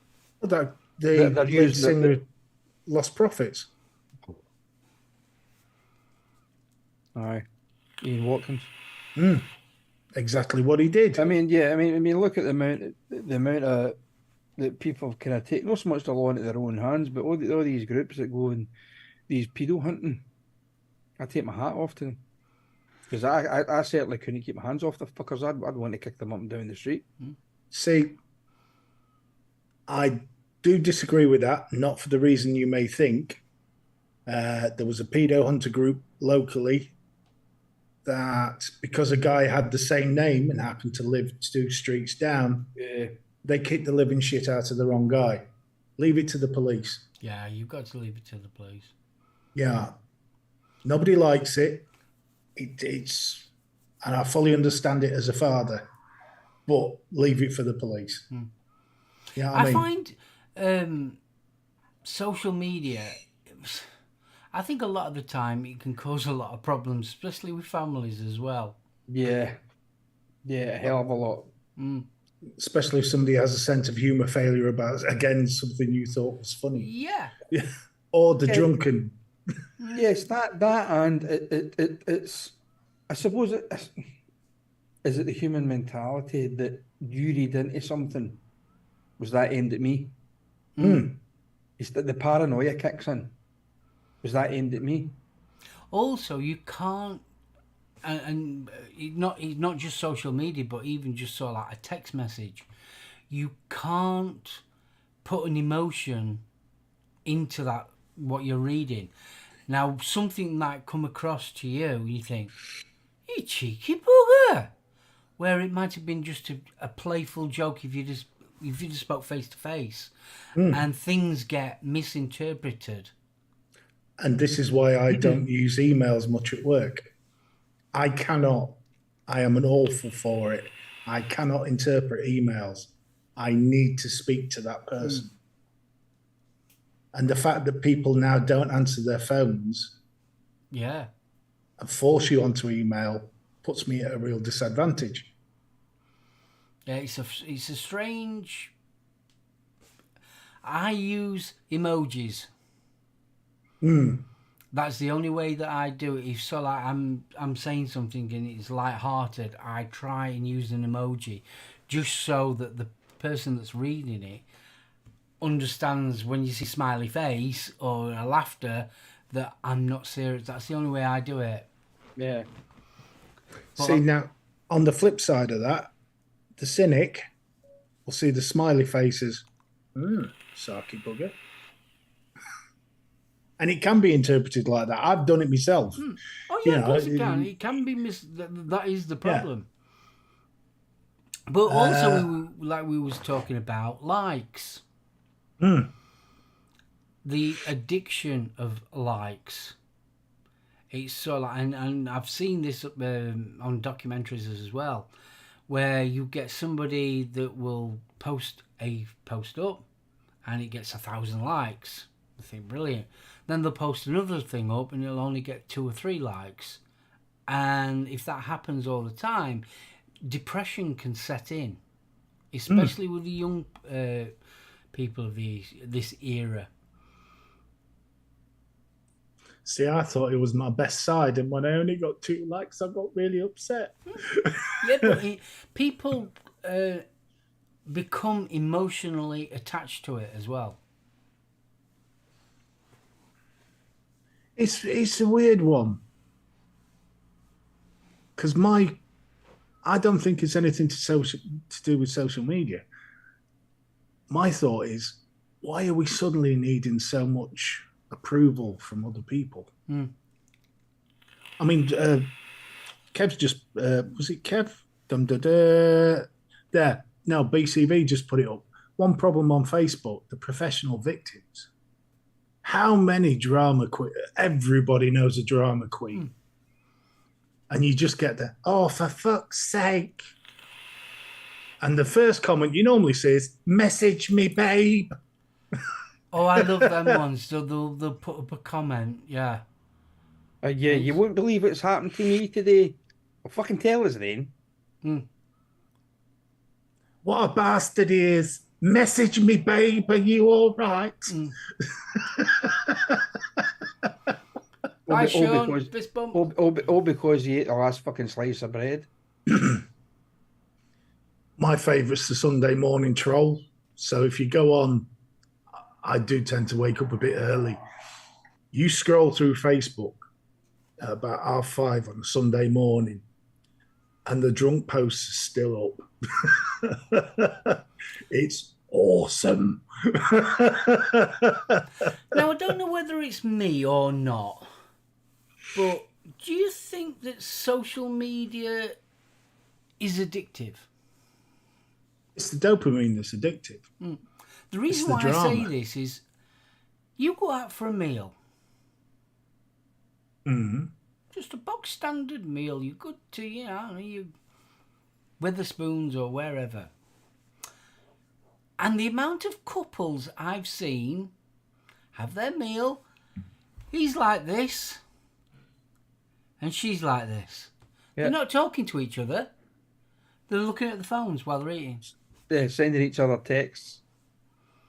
The They're lead using singer Lost Prophets. Aye, Ian Watkins. Exactly what he did. I mean, yeah. I mean, look at the amount of that people kind of take, not so much the law into their own hands, but all these groups that go and these pedo hunting. I take my hat off to them, because I certainly couldn't keep my hands off the fuckers. I'd want to kick them up and down the street. See, I do disagree with that, not for the reason you may think. There was a pedo hunter group locally that, because a guy had the same name and happened to live 2 streets down, they kicked the living shit out of the wrong guy. Leave it to the police. Yeah, you've got to leave it to the police. Yeah. Nobody likes it. It's, and I fully understand it as a father, but leave it for the police. Yeah, I mean, find social media, I think a lot of the time it can cause a lot of problems, especially with families as well. Yeah. Yeah, a hell of a lot. Especially if somebody has a sense of humour failure about, again, something you thought was funny. Yeah. Yeah. Or the Yeah. drunken. Yes, that and it's. I suppose is it the human mentality that you read into something? Was that aimed at me? It's that the paranoia kicks in. Was that aimed at me? Also, you can't, and it's not just social media, but even just sort of like a text message, you can't put an emotion into that what you're reading. Now, something might come across to you, and you think, "You cheeky bugger," where it might have been just a playful joke if you just spoke face to face, and things get misinterpreted. And this is why I don't use emails much at work. I am an awful for it. I cannot interpret emails. I need to speak to that person. And the fact that people now don't answer their phones Yeah. and force you onto email puts me at a real disadvantage. Yeah, it's a strange. I use emojis. That's the only way that I do it. If so, like I'm saying something and it's light-hearted, I try and use an emoji, just so that the person that's reading it understands when you see smiley face or a laughter that I'm not serious. That's the only way I do it. Yeah. See, now, on the flip side of that, the cynic will see the smiley faces. Sarky bugger. And it can be interpreted like that. I've done it myself. Oh yeah, of course it can. It can be that is the problem. Yeah. But also, we was talking about likes. The addiction of likes. It's so like, and I've seen this on documentaries as well, where you get somebody that will post a post up, and it gets 1,000 likes. I think brilliant. Then they'll post another thing up, and it'll only get 2 or 3 likes. And if that happens all the time, depression can set in, especially with the young people of this era. See, I thought it was my best side, and when I only got 2 likes, I got really upset. Yeah, but people become emotionally attached to it as well. It's a weird one, because I don't think it's anything to do with social media. My thought is, why are we suddenly needing so much approval from other people? I mean, Kev's just was it Kev? There. No, BCV just put it up. One problem on Facebook: the professional victims. How many drama queen? Everybody knows a drama queen, and you just get the for fuck's sake. And the first comment you normally see is, "Message me, babe." Oh, I love them ones. So they'll put up a comment. Yeah. Yeah, you won't believe what's happened to me today. Well, fucking tell us then. What a bastard he is. Message me, babe. Are you all right? Hi, Sean. Fist bump. All because he ate the last fucking slice of bread. My favourite's the Sunday morning troll. So if you go on, I do tend to wake up a bit early. You scroll through Facebook at about 5:30 on a Sunday morning, and the drunk posts are still up. It's awesome. Now, I don't know whether it's me or not, but do you think that social media is addictive? It's the dopamine that's addictive. The reason why I say this is, you go out for a meal. Just a box standard meal. You go to, you Witherspoons or wherever. And the amount of couples I've seen have their meal, He's like this. And she's like this. Yeah. They're not talking to each other. They're looking at the phones while they're eating. Yeah, sending each other texts.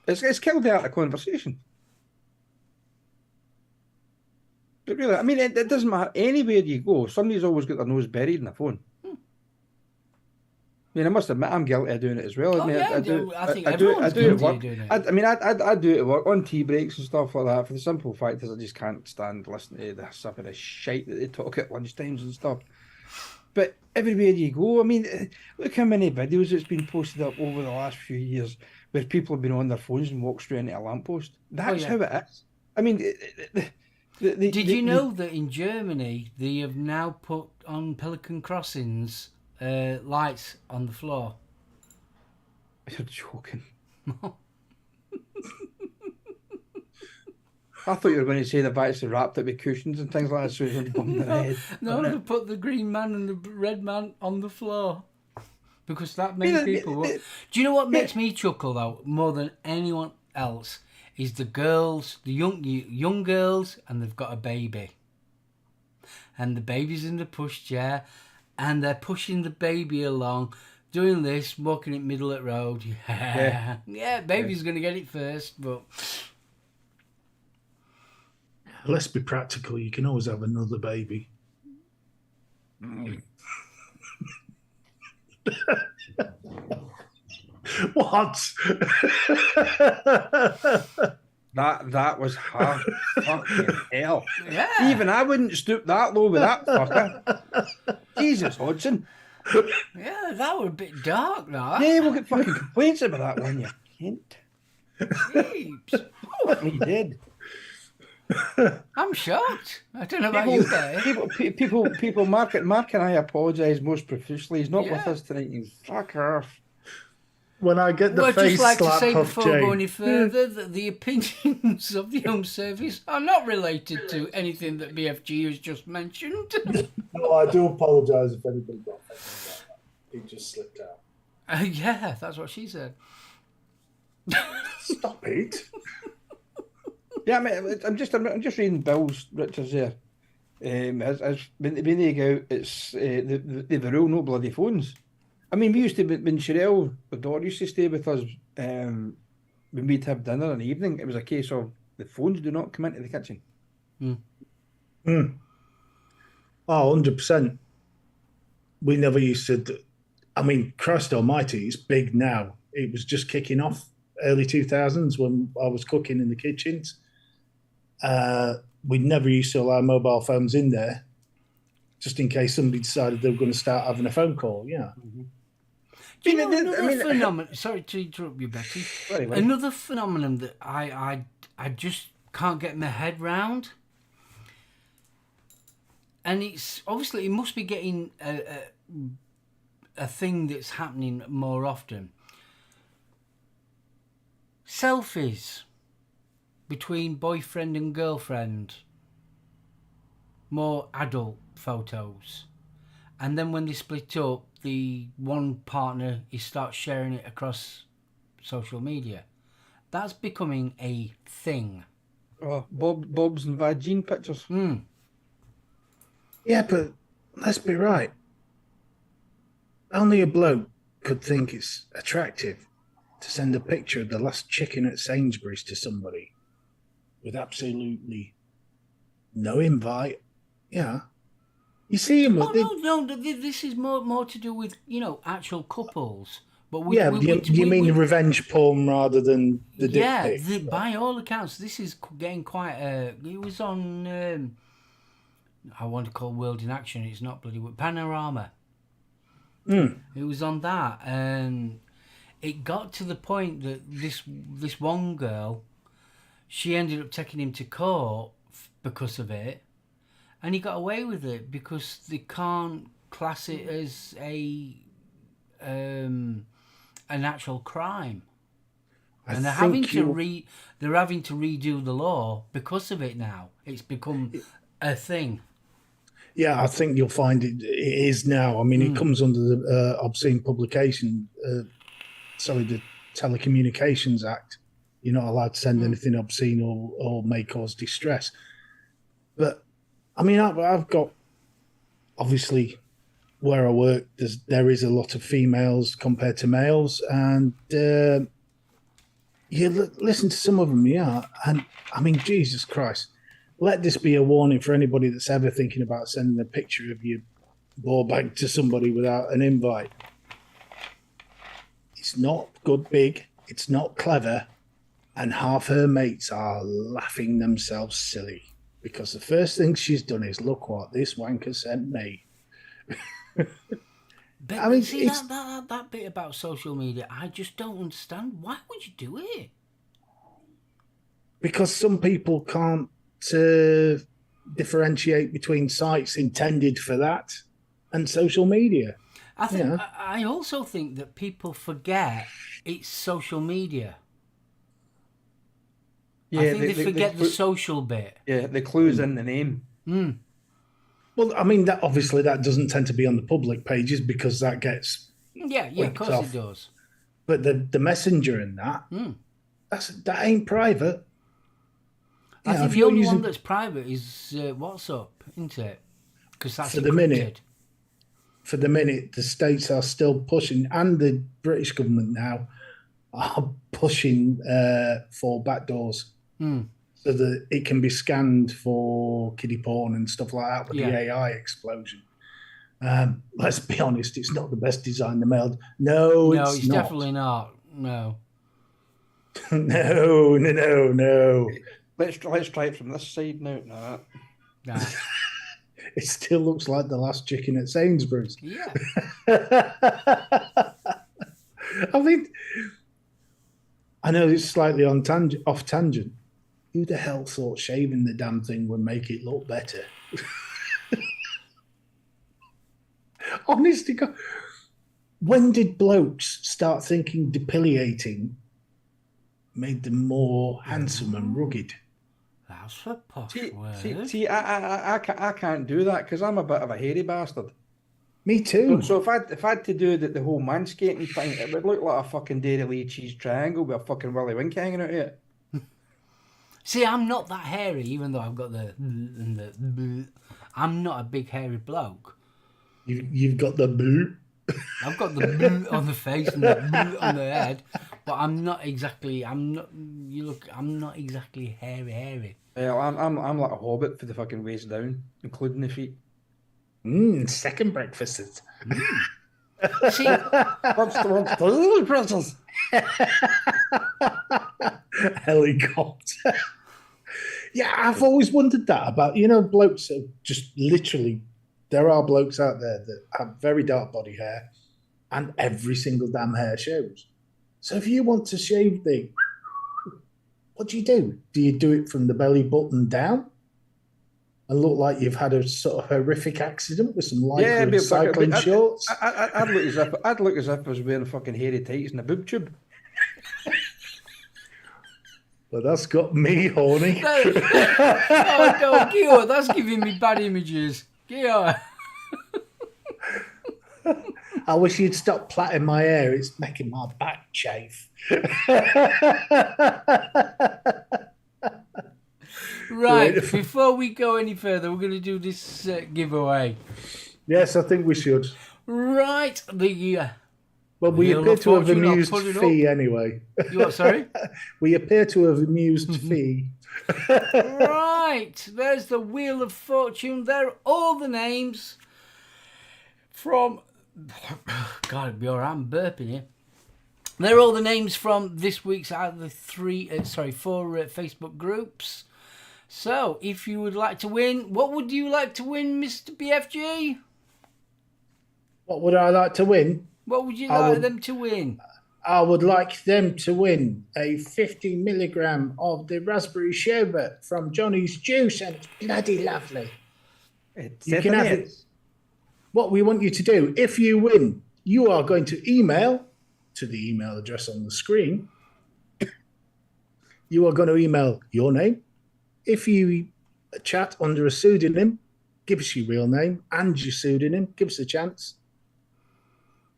It's killed the art of conversation. But really, I mean, it doesn't matter. Anywhere you go, somebody's always got their nose buried in the phone. I mean, I must admit, I'm guilty of doing it as well. Oh, I mean, yeah, I think everyone's I do it at guilty of work. doing it. I mean, I do it at work on tea breaks and stuff like that. For the simple fact is, I just can't stand listening to the stuff of the shite that they talk at lunchtimes and stuff. But everywhere you go, I mean, look how many videos that's been posted up over the last few years where people have been on their phones and walked straight into a lamppost. That's how it is. I mean, Did you know that in Germany they have now put on Pelican Crossings lights on the floor? You're joking. I thought you were going to say they've actually wrapped it with cushions and things like that so it wouldn't bump their head. No, they put the green man and the red man on the floor. Because that many people... Do you know what makes me chuckle, though, more than anyone else? Is the girls, the young girls, and they've got a baby. And the baby's in the pushchair, and they're pushing the baby along, doing this, walking it middle of the road. Yeah, baby's going to get it first, but... Let's be practical. You can always have another baby. What? That was hard. Fucking hell. Yeah. Even I wouldn't stoop that low with that fucker. Jesus, Hodgson. Yeah, that was a bit dark, that. Yeah, we'll get fucking complaints about that one, you cunt. Jeeps. He did. I'm shocked. I don't know about you, Dave. People, Mark and I apologise most profusely. He's not with us tonight. He's fuck off. When I get the I'd face just like to slap say off before we go Jay. any further that the opinions of the Home Service are not related to anything that BFG has just mentioned. No, I do apologise if anybody got offended by that. It just slipped out. Yeah, that's what she said. Stop it. Yeah, I mean, I'm just reading Bill's Richards there. As when they go out, it's they've a rule no bloody phones. I mean, we used to when Sherelle, the daughter, used to stay with us. When we'd have dinner in the evening, it was a case of the phones do not come into the kitchen. Oh, 100%. We never used to. I mean, Christ Almighty, it's big now. It was just kicking off early 2000s when I was cooking in the kitchens. We never used to allow mobile phones in there, just in case somebody decided they were going to start having a phone call. Yeah. Mm-hmm. Do you know another phenomenon? Sorry to interrupt you, Betty. Anyway. Another phenomenon that I just can't get my head round, and it's obviously it must be getting a thing that's happening more often. Selfies between boyfriend and girlfriend, more adult photos, and then when they split up, the one partner starts sharing it across social media. That's becoming a thing. Oh, Bob's and vagine pictures. Yeah, but let's be right. Only a bloke could think it's attractive to send a picture of the last chicken at Sainsbury's to somebody with absolutely no invite. Yeah. You see him. No. This is more to do with actual couples. But you mean the revenge porn rather than the dick pic? Yeah, by all accounts, this is getting quite. It was on. I want to call World in Action. It's not bloody Panorama. It was on that, and it got to the point that this one girl, she ended up taking him to court because of it. And he got away with it because they can't class it as an actual crime, and they're having to redo the law because of it now. It's become a thing. Yeah, I think you'll find it is now. I mean, it comes under the Obscene Publication, the Telecommunications Act. You're not allowed to send anything obscene or may cause distress. But I mean, I've got obviously where I work. There is a lot of females compared to males, and you listen to some of them, yeah. And I mean, Jesus Christ, let this be a warning for anybody that's ever thinking about sending a picture of your ball bag to somebody without an invite. It's not good big, it's not clever, and half her mates are laughing themselves silly because the first thing she's done is look what this wanker sent me. But I mean, see that bit about social media, I just don't understand. Why would you do it? Because some people can't differentiate between sites intended for that and social media. I think Yeah. I also think that people forget it's social media. Yeah, I think they forget the social bit. Yeah, the clues in the name. Well, I mean, that obviously that doesn't tend to be on the public pages because that gets Yeah, of clicked course off. it does. But the messenger in that, that ain't private. I Yeah, think if the you're only using one that's private is WhatsApp, isn't it? Because that's For the minute. encrypted. for the minute, the states are still pushing, and the British government now are pushing for backdoors so that it can be scanned for kiddie porn and stuff like that with the AI explosion. Let's be honest, it's not the best design they made. No, it's not. Definitely not. No. No. Let's try it from this side now. Nah. It still looks like the last chicken at Sainsbury's. Yeah. I mean, I know it's slightly off tangent. Who the hell thought shaving the damn thing would make it look better? Honestly, God, when did blokes start thinking depilating made them more handsome and rugged? That's a posh word. See, I can't do that because I'm a bit of a hairy bastard. Me too. So if I had to do the whole manscaping thing, it would look like a fucking Dairy Lee cheese triangle with a fucking Willy Wink hanging out of it. See, I'm not that hairy, even though I've got the I'm not a big hairy bloke. You've got the boot. I've got the on the face and the on the head, but I'm not exactly hairy. Well, I'm like a hobbit for the fucking waist down, including the feet. Second breakfasts. See, What's the princess? Helicopter. Yeah, I've always wondered that about, blokes that just literally, there are blokes out there that have very dark body hair and every single damn hair shows. So if you want to shave what do? Do you do it from the belly button down and look like you've had a sort of horrific accident with some lycra cycling shorts? I'd look as if I was wearing fucking hairy tights and a boob tube. Well, that's got me horny. Oh no, Gio, that's giving me bad images. Gio. I wish you'd stop plaiting my hair. It's making my back chafe. Right, before we go any further, we're going to do this giveaway. Yes, I think we should. Right, Well, we appear to have amused Fee anyway. You what, sorry? We appear to have amused Fee. Right, there's the Wheel of Fortune. There are all the names from... God, I'm burping here. They're all the names from this week's out of the four Facebook groups. So, if you would like to win, what would you like to win, Mr. BFG? What would I like to win? What would you like them to win? I would like them to win a 50 milligram of the raspberry sherbet from Johnny's Juice, and it's bloody lovely. You can have it. What we want you to do, if you win, you are going to email to the email address on the screen. You are going to email your name. If you chat under a pseudonym, give us your real name and your pseudonym. Give us a chance.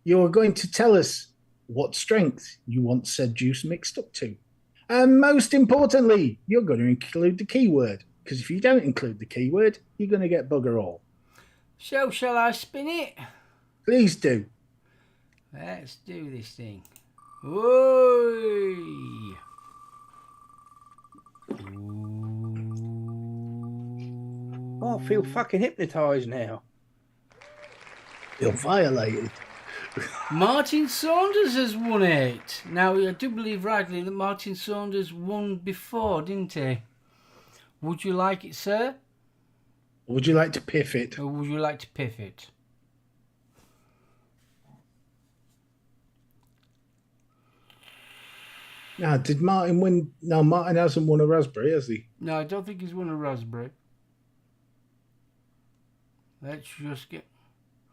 You are going to tell us what strength you want said juice mixed up to. And most importantly, you're going to include the keyword Because if you don't include the keyword, you're going to get bugger all. So, shall I spin it? Please do. Let's do this thing. Oi! Oh, I feel fucking hypnotised now. Feel violated. Martin Saunders has won it. Now, I do believe rightly that Martin Saunders won before, didn't he? Would you like it, sir? Would you like to piff it? Or would you like to piff it? Now, did Martin win? No, Martin hasn't won a raspberry, has he? No, I don't think he's won a raspberry. Let's just get...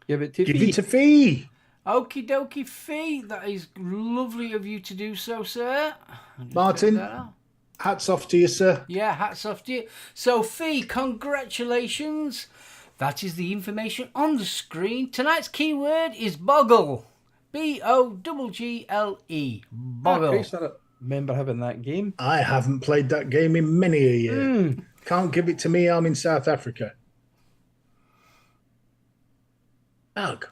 Give it to Give me. it to Fee. Okie dokie, Fee. That is lovely of you to do so, sir. I'll just Martin. take that out. Hats off to you, sir. Yeah, hats off to you. So, Fee, congratulations. That is the information on the screen. Tonight's keyword is boggle. B-O-G-G-L-E. Boggle. Christ, I remember having that game. I haven't played that game in many a year. Can't give it to me. I'm in South Africa. Ugh.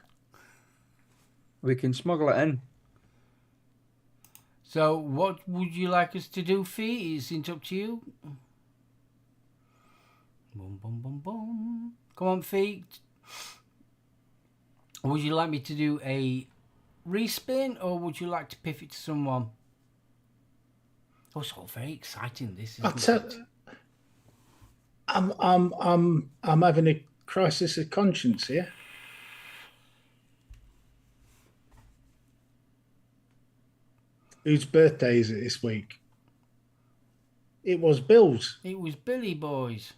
We can smuggle it in. So, what would you like us to do, Fee? It's up to you. Boom, boom, boom, boom. Come on, Fee. Would you like me to do a respin, or would you like to piff it to someone? Oh, it's all very exciting. This is. I'm having a crisis of conscience here. Whose birthday is it this week? It was Bill's. It was Billy Boys.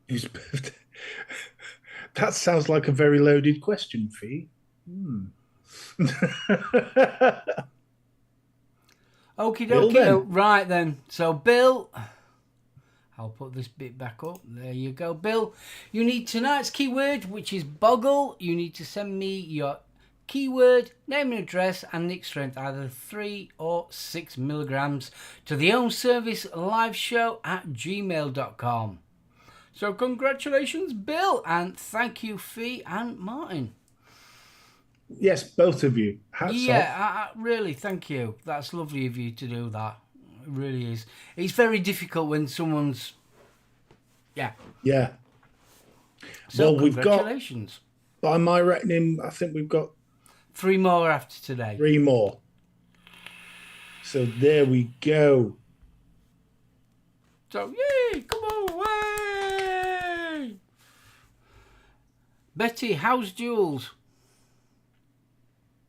Whose birthday? That sounds like a very loaded question, Fee. Okie Bill, dokie. then. Right then. So, Bill, I'll put this bit back up. There you go, Bill. You need tonight's keyword, which is boggle. You need to send me your keyword, name and address, and nick strength, either 3 or 6 milligrams, to the Own Service live show at gmail.com. So, congratulations, Bill, and thank you, Fee and Martin. Yes, both of you. Hats off. Yeah, really, thank you. That's lovely of you to do that. It really is. It's very difficult when someone's... Yeah. Yeah. So, Well, we've got, congratulations. by my reckoning, I think we've got 3 more after today. 3 more. So there we go. So, yay! Come on, way! Betty, how's Jules?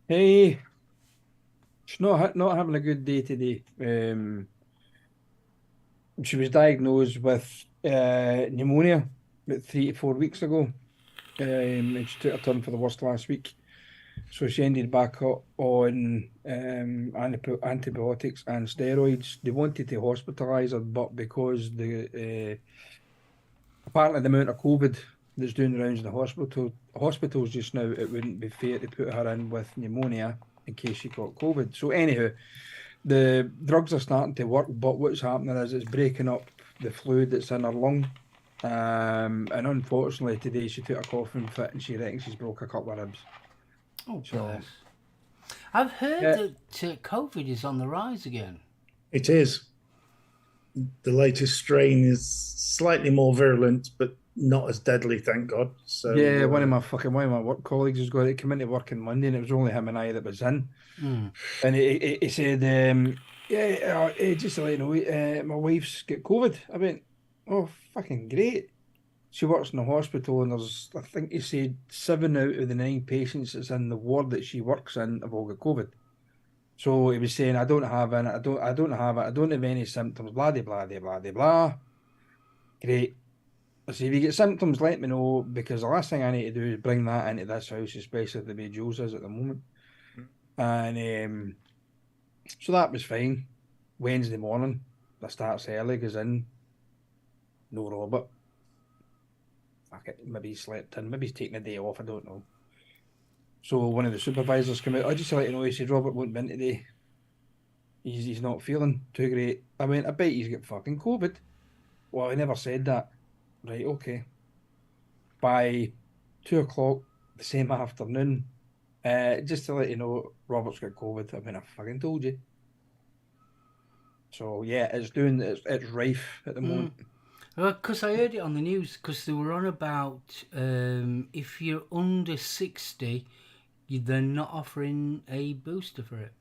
Hey, she's not having a good day today. She was diagnosed with pneumonia about 3 to 4 weeks ago, and she took a turn for the worst last week. So she ended back on antibiotics and steroids. They wanted to hospitalise her, but because apparently the amount of COVID that's doing the rounds in the hospitals just now, it wouldn't be fair to put her in with pneumonia in case she got COVID. So anyhow, the drugs are starting to work, but what's happening is it's breaking up the fluid that's in her lung. And unfortunately today she took a coughing fit and she reckons she's broke a couple of ribs. Oh, So, bless. I've heard that COVID is on the rise again. It is. The latest strain is slightly more virulent, but not as deadly, thank God. So yeah, one of my work colleagues has got it. Come into work on Monday, and it was only him and I that was in. And he said, just to let you know, my wife's got COVID. I went, oh, fucking great. She works in the hospital, and there's, I think he said 7 out of the 9 patients that's in the ward that she works in have all got COVID. So he was saying, I don't have it, I don't have any symptoms, blah, blah, blah, blah, blah, blah. Great. I said, if you get symptoms, let me know, because the last thing I need to do is bring that into this house, especially the way Jules is at the moment. And so that was fine. Wednesday morning, I starts early, goes in, no Robert. Fuck it, maybe he slept in, maybe he's taking a day off, I don't know. So one of the supervisors came out, I just to let you know, he said, Robert won't be in today. he's not feeling too great. I went, I bet he's got fucking COVID. Well, I never said that. Right, okay. By 2 o'clock the same afternoon, just to let you know, Robert's got COVID. I mean, I fucking told you. So yeah, it's rife at the moment. Well, because I heard it on the news, because they were on about if you're under 60, they're not offering a booster for it.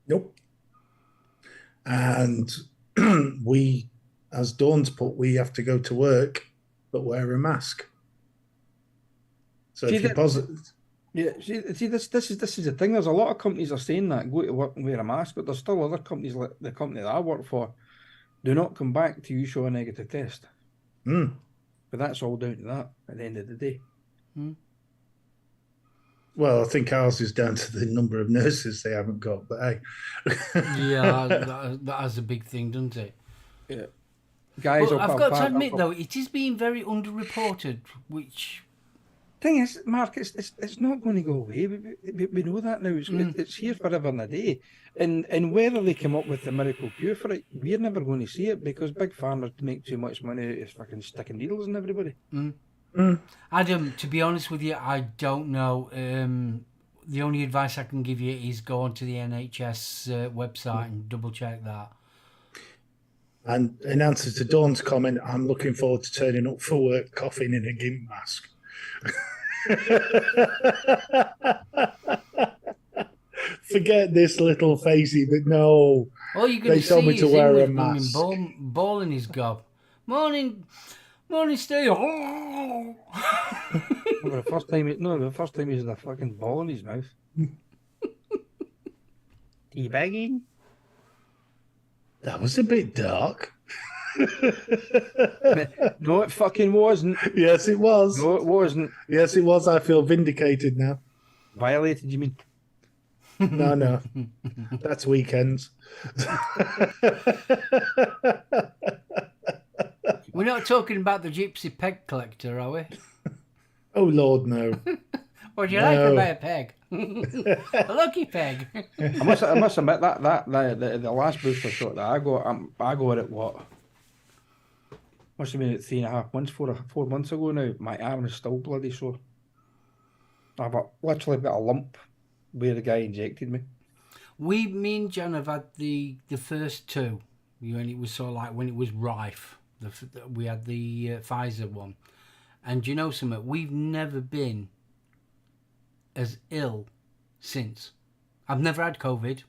Nope. And we, as Dawn's put, we have to go to work but wear a mask. So See, if you're positive, Yeah, see, this is the thing. There's a lot of companies are saying that go to work and wear a mask, but there's still other companies like the company that I work for do not come back till you show a negative test. But that's all down to that at the end of the day. well, I think ours is down to the number of nurses they haven't got. But hey, Yeah, that has a big thing, doesn't it? Yeah, guys. But I've got to admit, though, it is being very underreported, which... Thing is, Mark, it's not going to go away. We know that now. It's here forever and a day. And whether they come up with the miracle cure for it, we're never going to see it because big farmers make too much money out of fucking sticking needles in everybody. Adam, to be honest with you, I don't know. The only advice I can give you is go onto the NHS website and double check that. and in answer to Dawn's comment, I'm looking forward to turning up for work coughing in a gimp mask. Forget this little facey, but no. All you're going They to told see me to is wear a him with mask. ball in his gob. Morning, Steve. The first time he's had a fucking ball in his mouth. Teabagging? That was a bit dark. No, it fucking wasn't. Yes, it was. No, it wasn't. Yes, it was. I feel vindicated now. Violated, you mean? No. That's weekends. We're not talking about the gypsy peg collector, are we? Oh, Lord, no. Would you like to buy a peg? A lucky peg. I must admit that the last booster shot that I got it what? Must have been at 3.5 months, 4 months ago now. My arm is still bloody sore. I've literally got a lump where the guy injected me. Me and Jan have had the first two. When it was sort of like when it was rife. We had the Pfizer one. And do you know something? We've never been as ill since. I've never had COVID.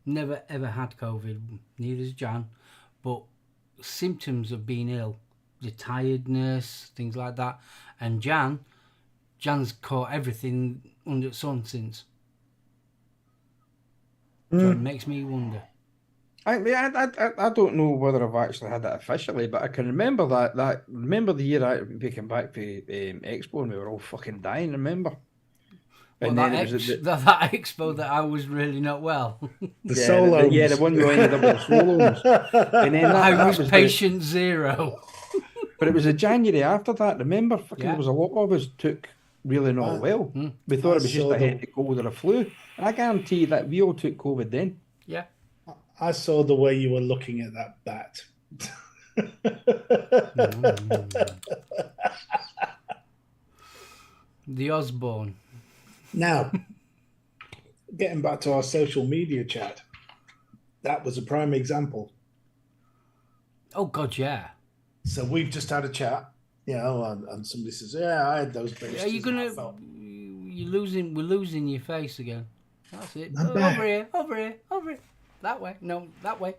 Never ever had COVID. Neither's Jan. But symptoms of being ill, the tiredness, things like that. And Jan's caught everything under the sun since. So it makes me wonder. I don't know whether I've actually had it officially, but I can remember remember the year we came back to Expo and we were all fucking dying, remember? And then that expo that I was really not well. The SoulOhms. The one we ended up with the SoulOhms. And then I was patient zero. But it was the January after that, remember? Fucking there was a lot of us took really not well. We thought it was just a head cold or a flu. And I guarantee you that we all took COVID then. Yeah. I saw the way you were looking at that bat. The Osborne. Now, getting back to our social media chat, that was a prime example. Oh, God, yeah. So we've just had a chat, and somebody says, yeah, I had those boosters. Are you going to... We're losing your face again. That's it. I'm back. Over here. That way. No, that way.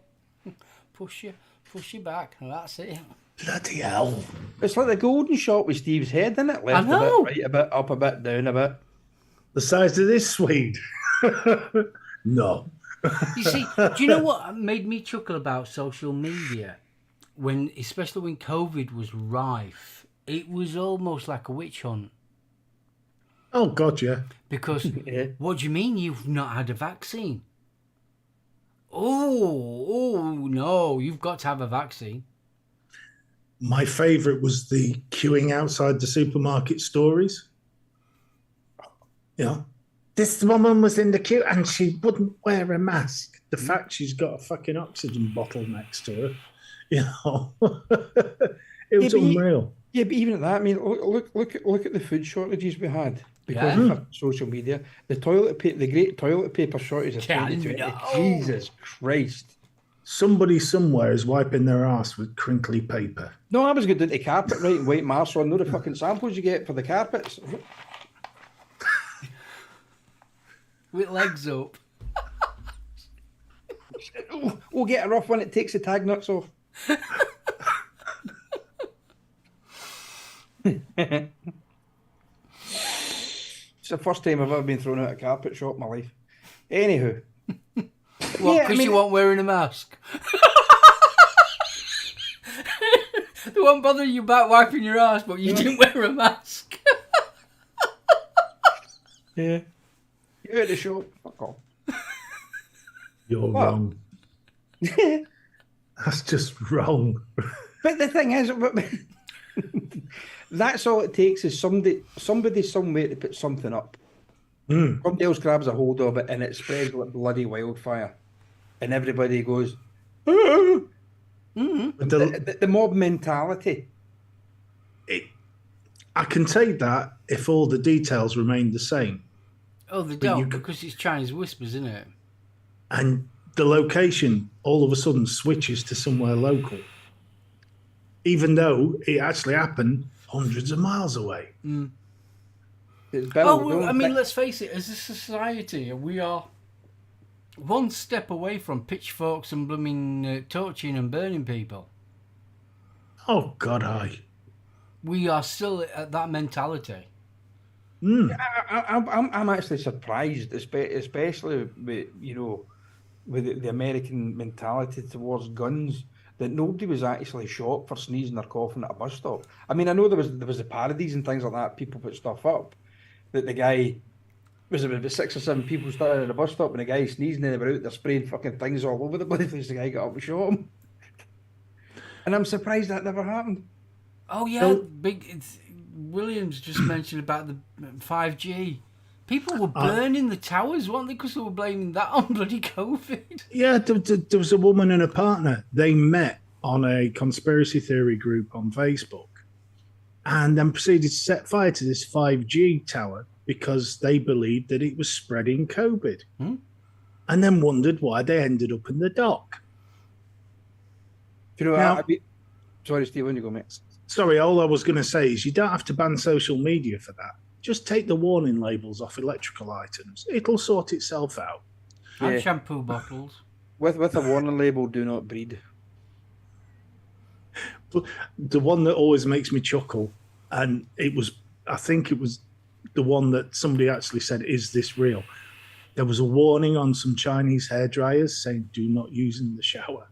Push you back. That's it. Bloody hell. It's like the golden shot with Steve's head, isn't it? Left I know. a bit, right a bit, up a bit, down a bit. The size of this Swede. No. You see, do you know what made me chuckle about social media? Especially when COVID was rife, it was almost like a witch hunt. Oh, God, yeah. Because what do you mean you've not had a vaccine? Oh, no, you've got to have a vaccine. My favourite was the queuing outside the supermarket stories. This woman was in the queue and she wouldn't wear a mask. the fact she's got a fucking oxygen bottle next to her, you know, it was unreal. Yeah, but even at that, I mean, look at the food shortages we had because Yeah. of social media. The great toilet paper shortage of Yeah, 2020. no. Jesus Christ! Somebody somewhere is wiping their ass with crinkly paper. No, I was going down to carpet writing white marsh on. Know the fucking samples you get for the carpets. With legs up. We'll get a rough one. It takes the tag nuts off. It's the first time I've ever been thrown out of a carpet shop in my life. Anywho. What, because you weren't wearing a mask? They won't bother you about wiping your ass, but you didn't wear a mask. Yeah. You're at the shop. Fuck off. You're wrong. That's just wrong. But the thing is, that's all it takes is somebody somewhere to put something up. Somebody else grabs a hold of it and it spreads like bloody wildfire. And everybody goes, the mob mentality. I can take that if all the details remain the same. Oh, they don't, because it's Chinese whispers, isn't it? And the location all of a sudden switches to somewhere local. Even though it actually happened hundreds of miles away. Let's face it, as a society, we are one step away from pitchforks and blooming torching and burning people. Oh, God, aye. We are still at that mentality. I'm actually surprised, especially with the American mentality towards guns, that nobody was actually shot for sneezing or coughing at a bus stop. I mean, I know there was the parodies and things like that. People put stuff up that the guy was about 6 or 7 people started at a bus stop and the guy sneezing and they were out there spraying fucking things all over the place. The guy got up and shot him. And I'm surprised that never happened. Oh yeah, Williams just mentioned about the 5G. People were burning the towers, weren't they? Because they were blaming that on bloody COVID. Yeah, there was a woman and a partner. They met on a conspiracy theory group on Facebook and then proceeded to set fire to this 5G tower because they believed that it was spreading COVID. And then wondered why they ended up in the dock. Do you know what? Sorry, Steve, when you go, mate. Sorry, all I was going to say is you don't have to ban social media for that. Just take the warning labels off electrical items. It'll sort itself out. And shampoo bottles. With a warning label, do not breed. The one that always makes me chuckle, and I think it was the one that somebody actually said, "Is this real?" There was a warning on some Chinese hairdryers saying, "Do not use in the shower."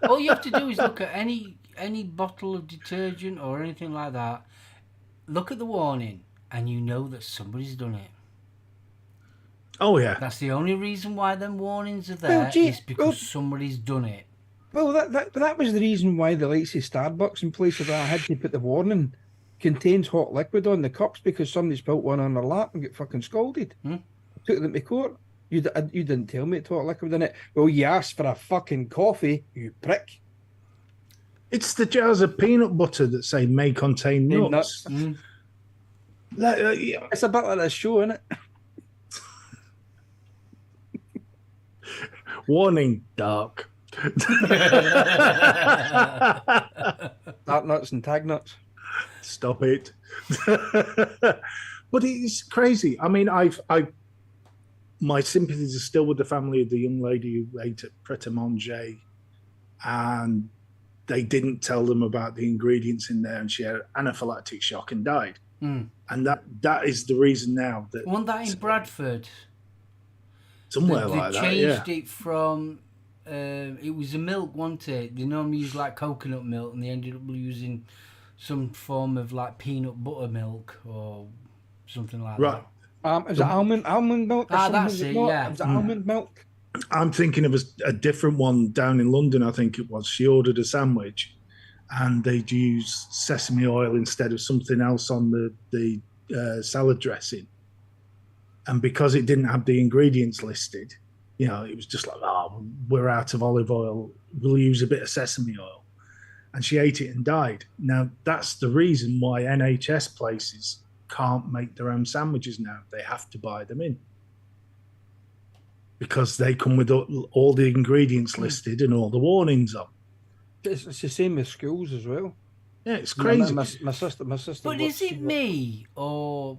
All you have to do is look at any bottle of detergent or anything like that. Look at the warning, and you know that somebody's done it. Oh yeah, that's the only reason why them warnings are there, is because somebody's done it. Well, that was the reason why the likes of Starbucks and places that had to put the warning contains hot liquid on the cups because somebody spilt one on their lap and got fucking scalded. Took them to court. You didn't tell me it's hot liquid in it. Well, you asked for a fucking coffee, you prick. It's the jars of peanut butter that say may contain nuts. It's a bit like a show, isn't it? Warning, dark. Dark nuts and tag nuts. Stop it. But it's crazy. I mean, my sympathies are still with the family of the young lady who ate at Pret a Manger, and they didn't tell them about the ingredients in there, and she had anaphylactic shock and died. And that is the reason now that wasn't that in Bradford? Somewhere like that. They Yeah. changed it from it was a milk, wasn't it? They normally use like coconut milk, and they ended up using some form of like peanut butter milk or something like that. Is it almond milk? Or that's it. Yeah, is it almond milk? I'm thinking of a different one down in London. I think it was. She ordered a sandwich, and they'd use sesame oil instead of something else on the salad dressing. And because it didn't have the ingredients listed, you know, it was just like, oh, we're out of olive oil. We'll use a bit of sesame oil. And she ate it and died. Now, that's the reason why NHS places can't make their own sandwiches now. They have to buy them in. Because they come with all the ingredients listed and all the warnings on. It's the same with schools as well. Yeah, it's crazy. My sister. But is it me, or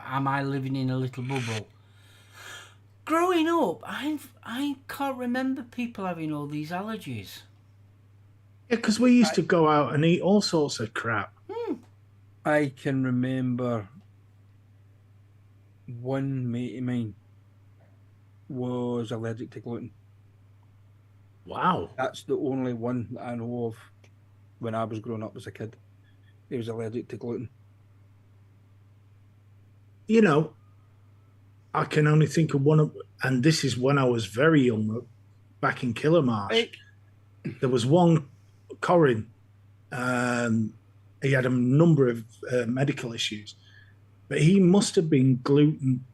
am I living in a little bubble? Growing up, I can't remember people having all these allergies. Yeah, because we used to go out and eat all sorts of crap. I can remember one mate of mine was allergic to gluten. Wow. That's the only one that I know of when I was growing up as a kid. He was allergic to gluten. You know, I can only think of one, and this is when I was very young, back in Killarmarsh. Right. There was one, Corin, he had a number of medical issues, but he must have been gluten.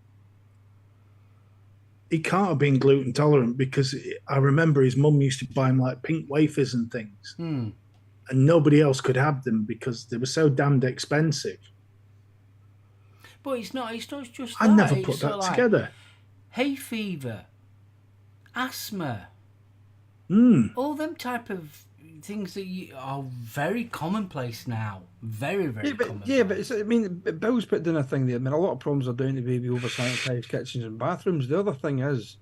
He can't have been gluten tolerant because I remember his mum used to buy him like pink wafers and things, and nobody else could have them because they were so damned expensive. But it's not just I that. never It's put sort that of like together. hay fever, asthma, all them type of things that are very commonplace now. Very, very commonplace. Yeah, but it's, I mean, Bill's put down a thing there. I mean, a lot of problems are down to maybe over-sanitised kitchens and bathrooms. The other thing is,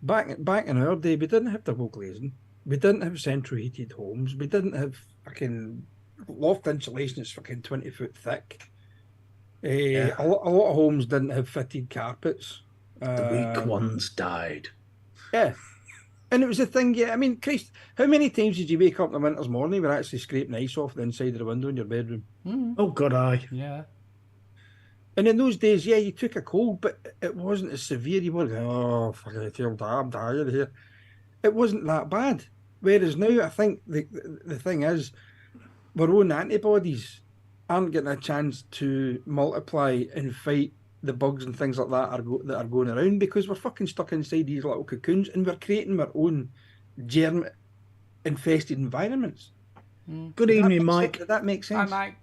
back in our day, we didn't have double glazing. We didn't have central heated homes. We didn't have fucking loft insulation that's fucking 20 foot thick. A lot of homes didn't have fitted carpets. The weak ones died. Yeah. And it was a thing, yeah. I mean, Christ, how many times did you wake up in the winter's morning where actually scraping ice off the inside of the window in your bedroom? Oh, God, aye. Yeah. And in those days, yeah, you took a cold, but it wasn't as severe. You weren't going, oh, fucking, I feel I'm tired here. It wasn't that bad. Whereas now, I think the thing is, our own antibodies aren't getting a chance to multiply and fight the bugs and things like that that are going around because we're fucking stuck inside these little cocoons and we're creating our own germ-infested environments. Good evening, Mike. Does that make sense? Hi,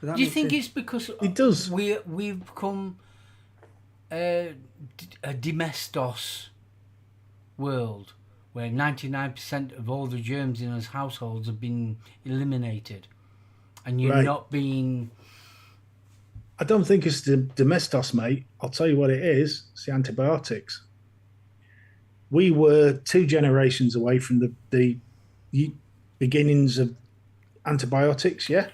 Mike. Do you think it's because it does? We've become a domestos world where 99% of all the germs in our households have been eliminated, and you're not being. I don't think it's the domestos, mate. I'll tell you what it is. It's the antibiotics. We were 2 generations away from the beginnings of antibiotics, yeah?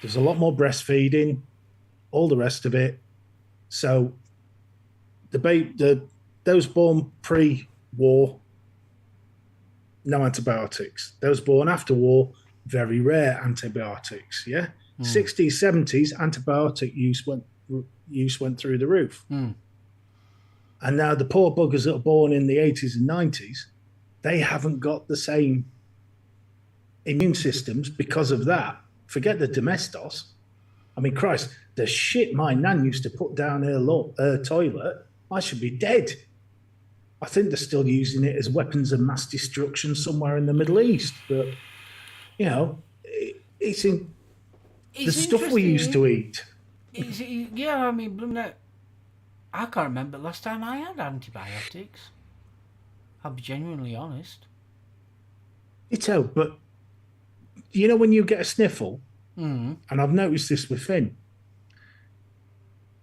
There's a lot more breastfeeding, all the rest of it. So those born pre-war, no antibiotics. Those born after war, very rare antibiotics, yeah? 60s, 70s, antibiotic use went through the roof. And now the poor buggers that are born in the 80s and 90s, they haven't got the same immune systems because of that. Forget the domestos. I mean, Christ, the shit my nan used to put down her toilet, I should be dead. I think they're still using it as weapons of mass destruction somewhere in the Middle East. But, you know, it's in... the stuff we used to eat. Yeah, I mean, I can't remember the last time I had antibiotics. I'll be genuinely honest. But you know when you get a sniffle, and I've noticed this with Finn,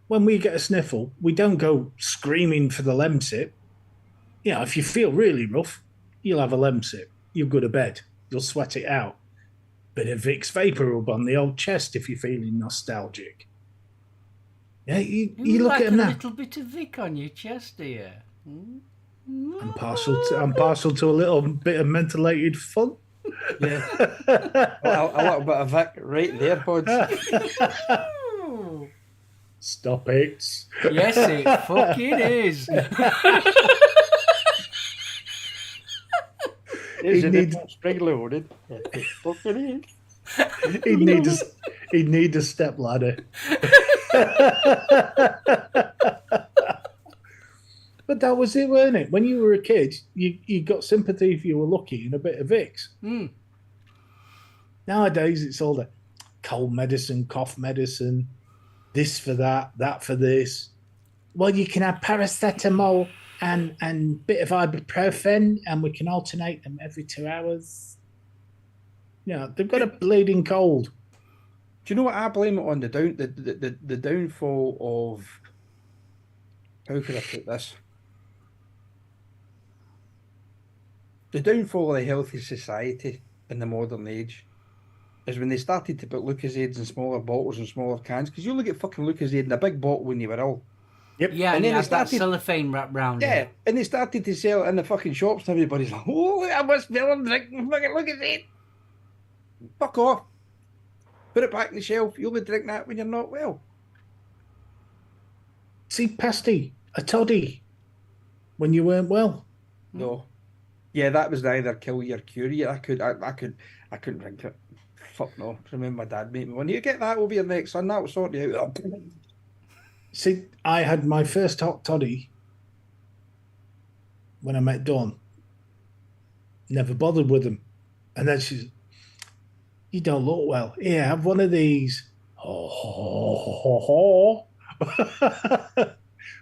when we get a sniffle, we don't go screaming for the Lemsip. You know, if you feel really rough, you'll have a Lemsip. You'll go to bed. You'll sweat it out. Bit of Vicks Vapor Rub on the old chest if you're feeling nostalgic. Yeah, you look like at him now. a little bit of Vic on your chest, do you? I'm partial to a little bit of mentholated fun. Yeah, a little bit of Vic right there, buds. Stop it. Yes, it fucking is. Spring loaded. He'd need a step ladder. But that was it, weren't it? When you were a kid, you got sympathy if you were lucky and a bit of Vicks. Mm. Nowadays, it's all the cold medicine, cough medicine, this for that, that for this. Well, you can have paracetamol and bit of ibuprofen, and we can alternate them every 2 hours. Yeah, they've got a bleeding cold. Do you know what I blame it on? The downfall of, how could I put this? The downfall of the healthy society in the modern age is when they started to put Lucozades in smaller bottles and smaller cans. Because you only get fucking Lucozade in a big bottle when you were ill. Yep. Yeah, And and then it it had that started- cellophane wrapped round Yeah, it. and they started to sell it in the fucking shops, and everybody's like, "Oh, I must smell and drinking fucking Lucozade." Fuck off. Put it back on the shelf. You'll be drinking that when you're not well. See, pasty, a toddy, when you weren't well. No. Yeah, that was neither kill you or cure you. I couldn't drink it. Fuck no. I remember my dad made me one. You get that over your neck, son. That will sort you out. See, I had my first hot toddy when I met Dawn. Never bothered with them. And then she's, you don't look well. Here, have one of these. Oh.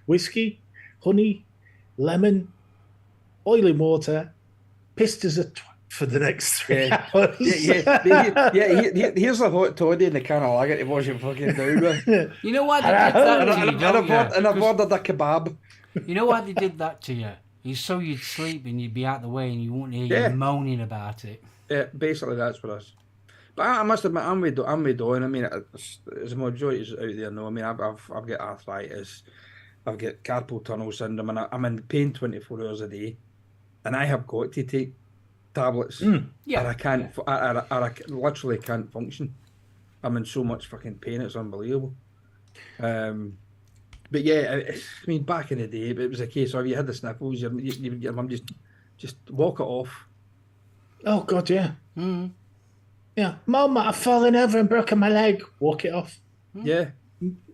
Whiskey, honey, lemon, boiling water, pissed as a twat for the next 3 hours. Here's a hot toddy in the can of lager to wash your fucking down with. You know why they did that to you, And don't you? I've ordered a kebab. You know why they did that to you? It's so you'd sleep and you'd be out the way and you wouldn't hear Yeah. you moaning about it. Yeah, basically that's what us. But I must admit, I'm with Dawn. I mean, as a majority out there know, I mean, I've got arthritis, I've got carpal tunnel syndrome, and I'm in pain 24 hours a day, and I have got to take tablets, Yeah. or I can't, or I literally can't function. I'm in so much fucking pain, it's unbelievable. But yeah, I mean, back in the day, it was a case of you had the sniffles, your mum just walk it off. Oh, God, yeah. Mm. Yeah. Mum, I've fallen over and broken my leg. Walk it off. Yeah.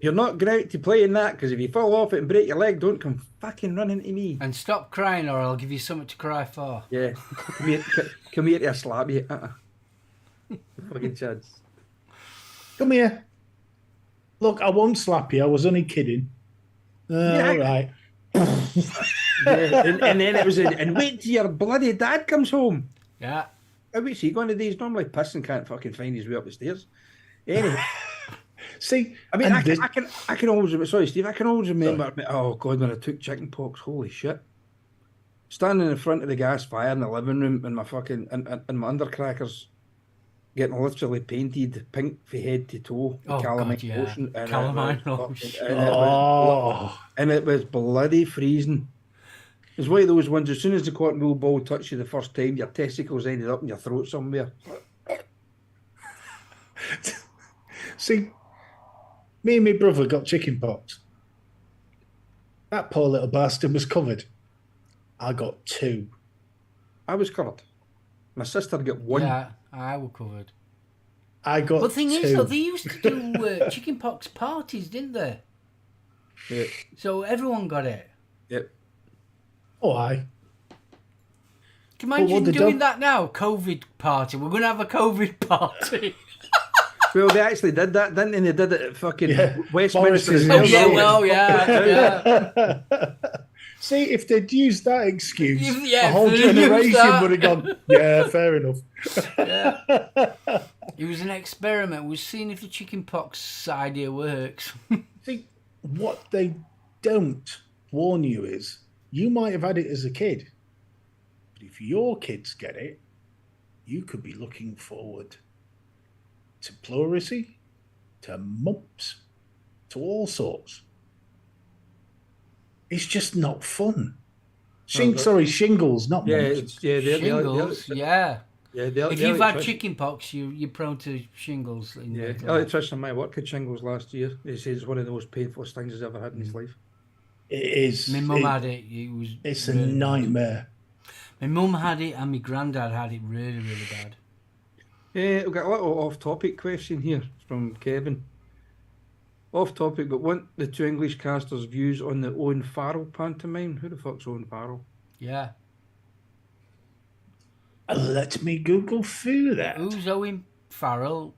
You're not going out to play in that, because if you fall off it and break your leg, don't come fucking running to me. And stop crying or I'll give you something to cry for. Yeah. Come here to a slap you. Fucking chance. Come here. Look, I won't slap you. I was only kidding. Yeah. All right. Yeah. And then it was, and wait till your bloody dad comes home. Yeah. How is he going to these? Normally pissing can't fucking find his way up the stairs. Anyway. See, I mean, and this- I can always remember. Sorry, Steve. I can always remember. Oh God, when I took chicken pox, holy shit! Standing in front of the gas fire in the living room in my fucking in my undercrackers, getting literally painted pink from head to toe, with Oh, calamine God, yeah. lotion, and Calamine it was lotion. fucking- and it was- Oh, and it was bloody freezing. It was one of those ones. As soon as the cotton wool ball touched you the first time, your testicles ended up in your throat somewhere. see, me and my brother got chicken pox. That poor little bastard was covered. I got 2. I was covered. My sister got 1. Yeah, I was covered. I got But the thing 2. is, though, they used to do chickenpox parties, didn't they? Yeah. So everyone got it. Yep. Oh, aye. Can you But what imagine they doing don't- that now? COVID party. We're going to have a COVID party. Well, they actually did that, didn't they? They did it at fucking Yeah. Westminster. Boris's as Oh, well. yeah, Yeah. well, yeah. See, if they'd used that excuse, Yeah, a whole if they'd used generation that. would have gone, yeah, fair enough. Yeah. It was an experiment. We're seeing if the chickenpox idea works. See, what they don't warn you is you might have had it as a kid, but if your kids get it, you could be looking forward to pleurisy, to mumps, to all sorts. It's just not fun. Shingles, not Yeah, mumps. it's, yeah, Shingles, yeah. yeah. If you've had chickenpox, you're prone to shingles. In Yeah, later the life. electrician my work had shingles last year. He says it's one of the most painfulest things he's ever had in his life. It is. My mum had it. It was. It's a really bad. nightmare. My mum had it, and my granddad had it really, really bad. Yeah, we've got a little off-topic question here from Kevin. Off topic, but want the two English casters' views on the Owen Farrell pantomime? Who the fuck's Owen Farrell? Yeah. Let me Google through that. Who's Owen Farrell?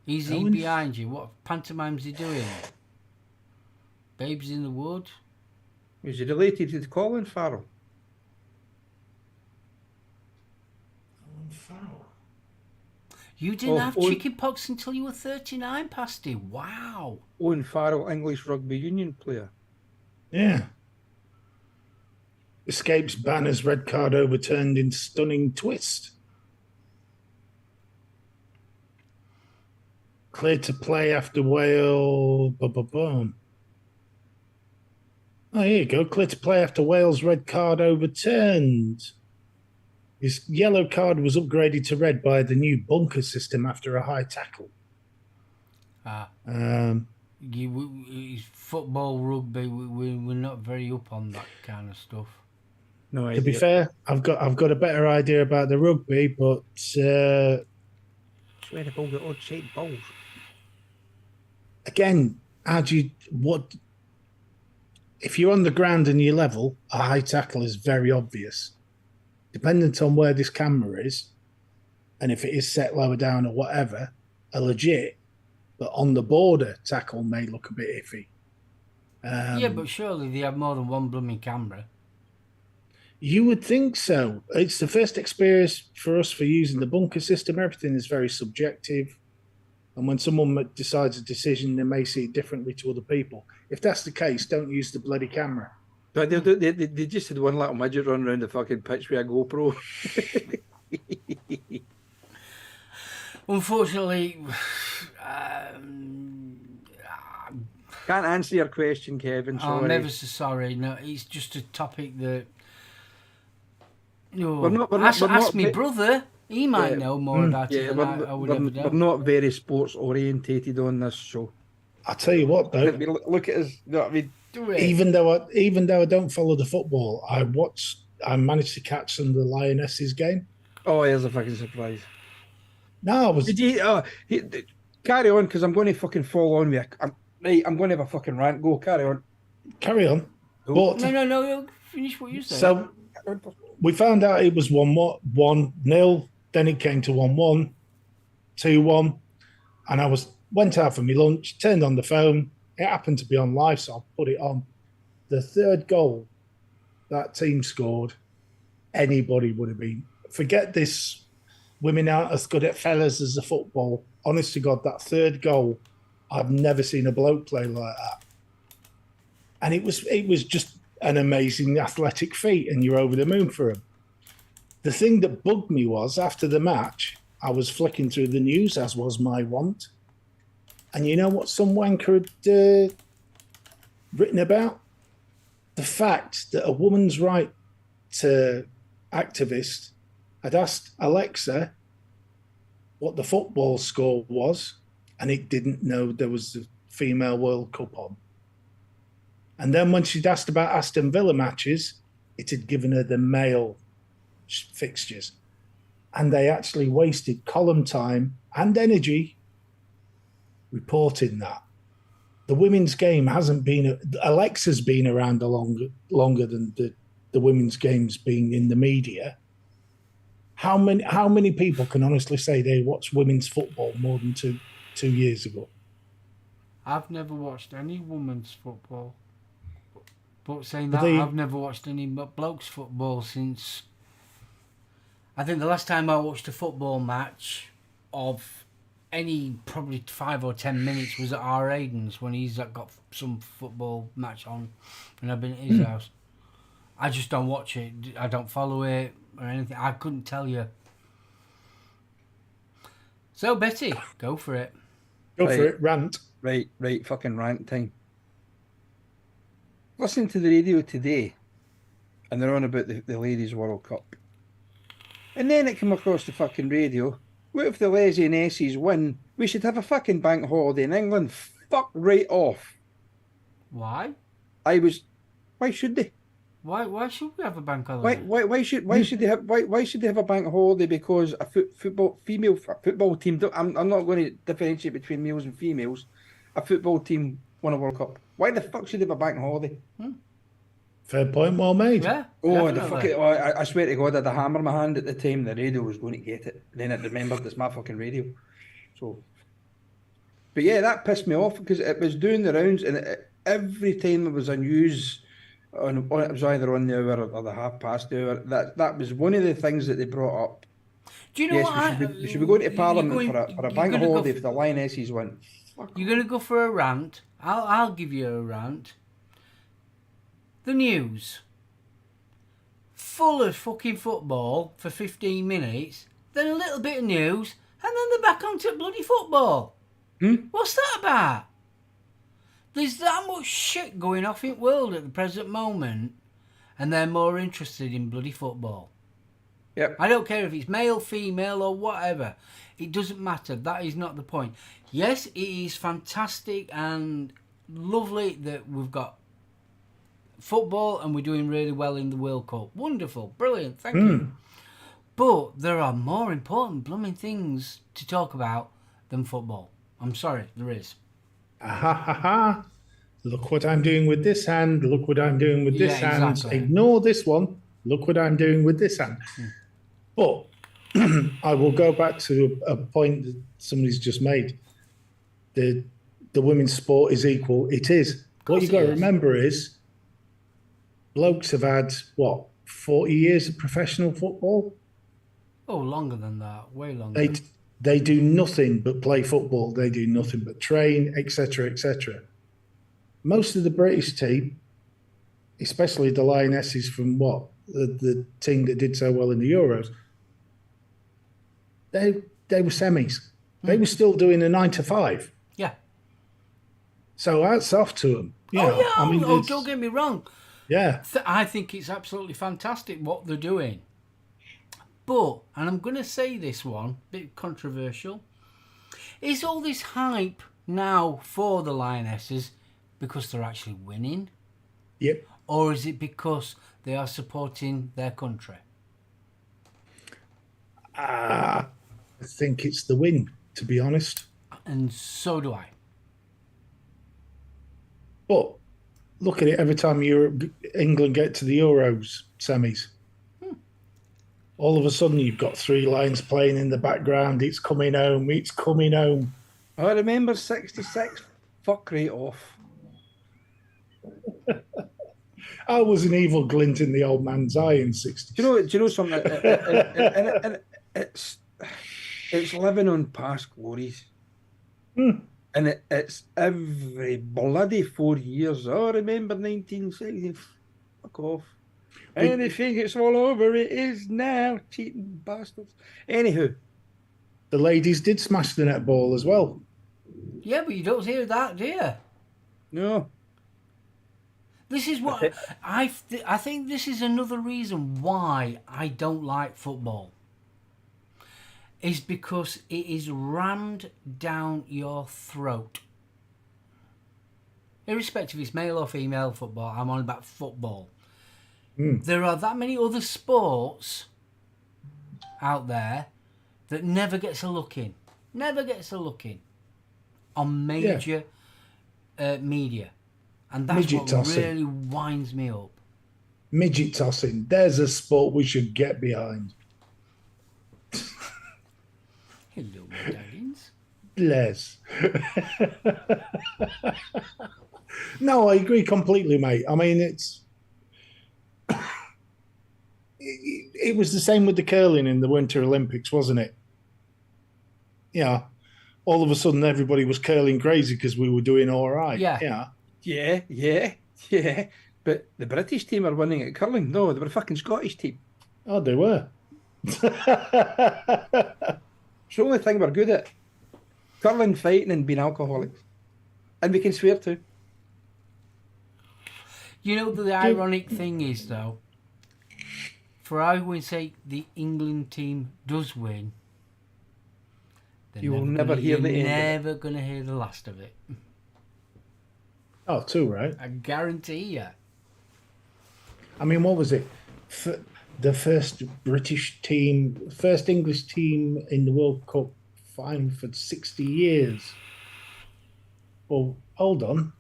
He's he Owen behind you. What pantomime's he doing? Babes in the Wood? Is he related to Colin Farrell? Owen Farrell. You didn't have Owen- chicken pox until you were 39, Pasty. Wow. Owen Farrell, English rugby union player. Yeah. Escapes ban as red card overturned in stunning twist. Cleared to play after Wales. Boom. Oh, here you go. Clear to play after Wales red card overturned. His yellow card was upgraded to red by the new bunker system after a high tackle. Football, rugby, we're not very up on that kind of stuff. No idea. To be fair, I've got a better idea about the rugby, but Swear the ball, the odd-shaped balls. again, if you're on the ground and you're level, a high tackle is very obvious. Dependent on where this camera is, and if it is set lower down or whatever, a legit, but on the border tackle may look a bit iffy. Yeah, but surely they have more than one blooming camera. You would think so. It's the first experience for us for using the bunker system. Everything is very subjective. And when someone decides a decision, they may see it differently to other people. If that's the case, don't use the bloody camera. But they just had one little midget run around the fucking pitch with a GoPro. Unfortunately, Can't answer your question, Kevin. Sorry. I'm ever so sorry. No, it's just a topic that. No, We're not ask me brother. He might know more about it than I would ever know. we're not very sports orientated on this show. I'll tell you what, though. Look at us. You know what I mean? Even though I don't follow the football, I managed to catch some of the Lionesses game. Oh, here's a fucking surprise. No, I was. Did you? Carry on, because I'm going to fucking fall on with you. I'm going to have a fucking rant. Go, carry on. Carry on. Oh. But No. Finish what you said. so we found out it was 1-0. Then it came to 1-1, 2-1, and I went out for my lunch, turned on the phone. It happened to be on live, so I put it on. The third goal that team scored, anybody would have been. Forget this, women aren't as good at fellas as the football. Honest to God, that third goal, I've never seen a bloke play like that. And it was just an amazing athletic feat, and you're over the moon for him. The thing that bugged me was, after the match, I was flicking through the news, as was my wont. And you know what some wanker had written about? The fact that a woman's right to activist had asked Alexa what the football score was, and it didn't know there was the Female World Cup on. And then when she'd asked about Aston Villa matches, it had given her the male fixtures. And they actually wasted column time and energy reporting that. The women's game hasn't been... Alexa's been around longer than the women's game's been in the media. How many people can honestly say they watched women's football more than two years ago? I've never watched any women's football. But saying that, I've never watched any blokes' football since... I think the last time I watched a football match of any probably 5 or 10 minutes was at R. Aiden's when he's got some football match on and I've been at his house. I just don't watch it. I don't follow it or anything. I couldn't tell you. So, Betty, go for it. Go for it, rant. Right, fucking rant time. Listening to the radio today, and they're on about the Ladies World Cup. And then it came across the fucking radio. What if the Lesionesses win? We should have a fucking bank holiday in England. Fuck right off. Why? Why should they? Why should we have a bank holiday? Why should they have a bank holiday? Because a female football team. I'm not going to differentiate between males and females. a football team won a World Cup? Why the fuck should they have a bank holiday? Fair point, well made. Yeah. Oh, the definitely. fucking! Oh, I swear to God, I had a hammer in my hand at the time. The radio was going to get it. Then I remembered it's my fucking radio. So, but yeah, that pissed me off because it was doing the rounds, and every time it was a news, it was either on the hour or the half past the hour. That was one of the things that they brought up. Do you know Yes, what? we should be going to Parliament you're for a you're bank gonna go holiday f- if the Lionesses win. Fuck. You're going to go for a rant. I'll give you a rant. The news. Full of fucking football for 15 minutes, then a little bit of news, and then they're back onto bloody football. What's that about? There's that much shit going off in the world at the present moment, and they're more interested in bloody football. Yep. I don't care if it's male, female, or whatever. It doesn't matter. That is not the point. Yes, it is fantastic and lovely that we've got football and we're doing really well in the World Cup. Wonderful. Brilliant. Thank you. But there are more important blooming things to talk about than football. I'm sorry, there is. Ha ha ha. Look what I'm doing with this hand. Look what I'm doing with this Yeah, hand. exactly. Ignore this one. Look what I'm doing with this hand. But I will go back to a point that somebody's just made. The women's sport is equal. It is. What you've got to remember is blokes have had, 40 years of professional football? Oh, longer than that. Way longer. They do nothing but play football. They do nothing but train, etc., etc. Most of the British team, especially the Lionesses from the team that did so well in the Euros, they were semis. They were still doing a 9 to 5. Yeah. So hats off to them. Don't get me wrong. Yeah. I think it's absolutely fantastic what they're doing. But, and I'm going to say this one, bit controversial, is all this hype now for the Lionesses because they're actually winning? Yep. Or is it because they are supporting their country? I think it's the win, to be honest. And so do I. But look at it every time England get to the Euros semis. All of a sudden, you've got 3 Lions playing in the background. It's coming home. It's coming home. I remember 66. Fuck right off. I was an evil glint in the old man's eye in 60. Do you know something? It's living on past glories. And it's every bloody 4 years. Oh, I remember 1960. Fuck off. And they think it's all over. It is now, cheating bastards. Anywho. The ladies did smash the netball as well. Yeah, but you don't hear that, do you? No. This is what I think this is another reason why I don't like football. Is because it is rammed down your throat. Irrespective if it's male or female football, I'm on about football. There are that many other sports out there that never gets a look in. Never gets a look in on major media. And that's Midget what tossing. really winds me up. Midget tossing. There's a sport we should get behind. Hello, my darlings. Les. No, I agree completely, mate. I mean, it was the same with the curling in the Winter Olympics, wasn't it? Yeah. All of a sudden, everybody was curling crazy because we were doing all right. Yeah. Yeah. But the British team are winning at curling. No, they were a fucking Scottish team. Oh, they were. It's the only thing we're good at. Curling, fighting, and being alcoholics. And we can swear too. You know, the ironic thing is, though, for argument's sake, the England team does win. You will never hear the end of it. You're never going to hear the last of it. Oh, 2, right? I guarantee you. I mean, what was it? The first English team in the World Cup final for 60 years. Well, hold on.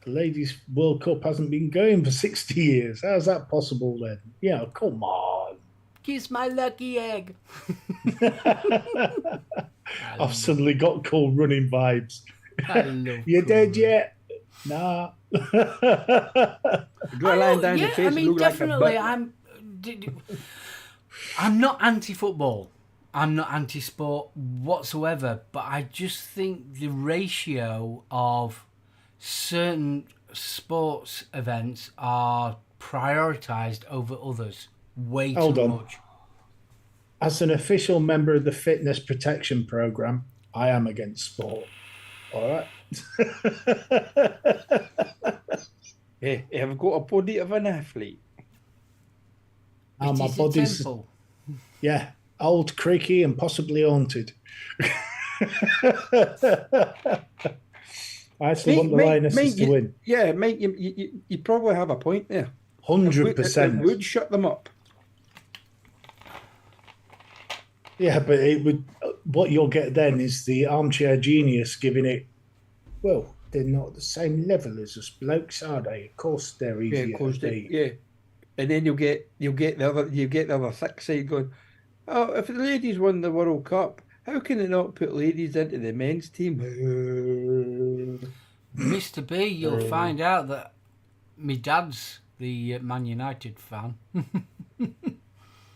The Ladies World Cup hasn't been going for 60 years. How's that possible then? Yeah, come on. Kiss my lucky egg. I've suddenly got Cool Running vibes. I love You Cool dead Runnings. yet? Nah. You go lying down your face I mean, and look like a definitely. bit. I'm not anti-football. I'm not anti-sport whatsoever. But I just think the ratio of certain sports events are prioritised over others way Hold too on. much. As an official member of the Fitness Protection Program, I am against sport. All right. Hey, I've got a body of an athlete. And It my is a body's, temple. yeah, old, creaky, and possibly haunted. I actually want the Lionesses to win. Yeah, Mike, you probably have a point there. 100%. It would shut them up. Yeah, but it would. What you'll get then is the armchair genius giving it. Well, they're not at the same level as us blokes, are they? Of course, they're Yeah, easier of course to beat. yeah. And then you'll get the other thick side going, oh, if the ladies won the World Cup, how can they not put ladies into the men's team? Mr. B, you'll find out that my dad's the Man United fan.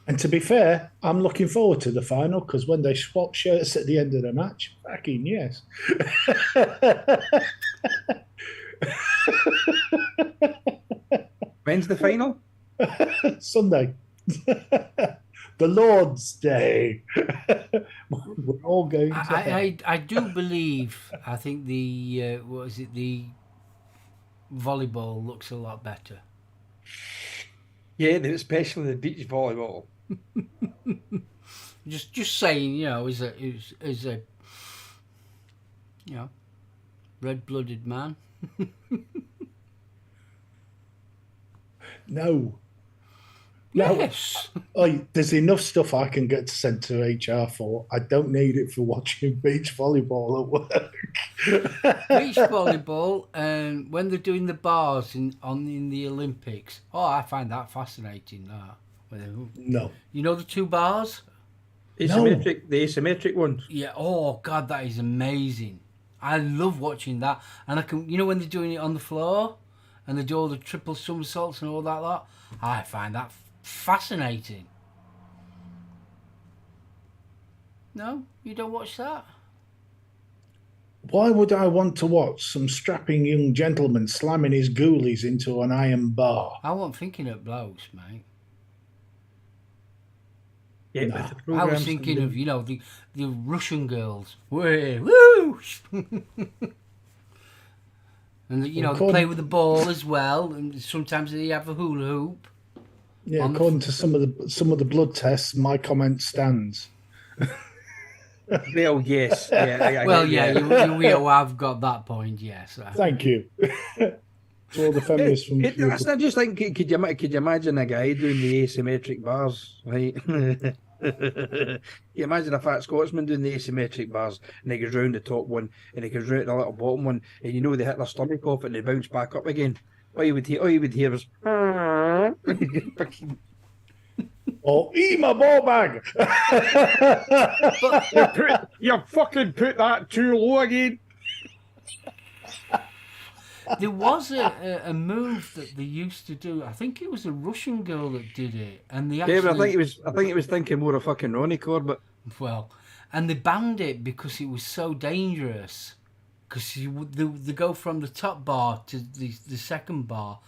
And to be fair, I'm looking forward to the final because when they swap shirts at the end of the match, fucking yes. When's the final? Sunday. The Lord's Day. We're all going to hell. I do believe, I think the, the volleyball looks a lot better. Yeah, especially the beach volleyball. Just saying, as a red-blooded man. No. Yes. There's enough stuff I can get sent to HR for. I don't need it for watching beach volleyball at work. Beach volleyball, and when they're doing the bars in the Olympics, I find that fascinating. No. You know the two bars? The asymmetric ones. Yeah. Oh God, that is amazing. I love watching that, and I can, when they're doing it on the floor, and they do all the triple somersaults and all that lot. I find that fascinating. No, you don't watch that? Why would I want to watch some strapping young gentleman slamming his ghoulies into an iron bar? I wasn't thinking of blokes, mate. Yeah, No. but the I was program's thinking something- of, the Russian girls. Woo! And, they play with the ball as well, and sometimes they have a hula hoop. Yeah, according to some of the blood tests, my comment stands. Well, yes. We all have got that point, yes. Thank you. To all the feminists from I just think, could you imagine a guy doing the asymmetric bars, right? You imagine a fat Scotsman doing the asymmetric bars, and he goes round the top one, and he goes round the little bottom one, and they hit their stomach off, and they bounce back up again. All you would hear was, oh, eat my ball bag. you fucking put that too low again. There was a move that they used to do. I think it was a Russian girl that did it, and they actually. Yeah, but I think it was thinking more of fucking Ronnie Corbett. Well, and they banned it because it was so dangerous. Because they go from the top bar to the second bar,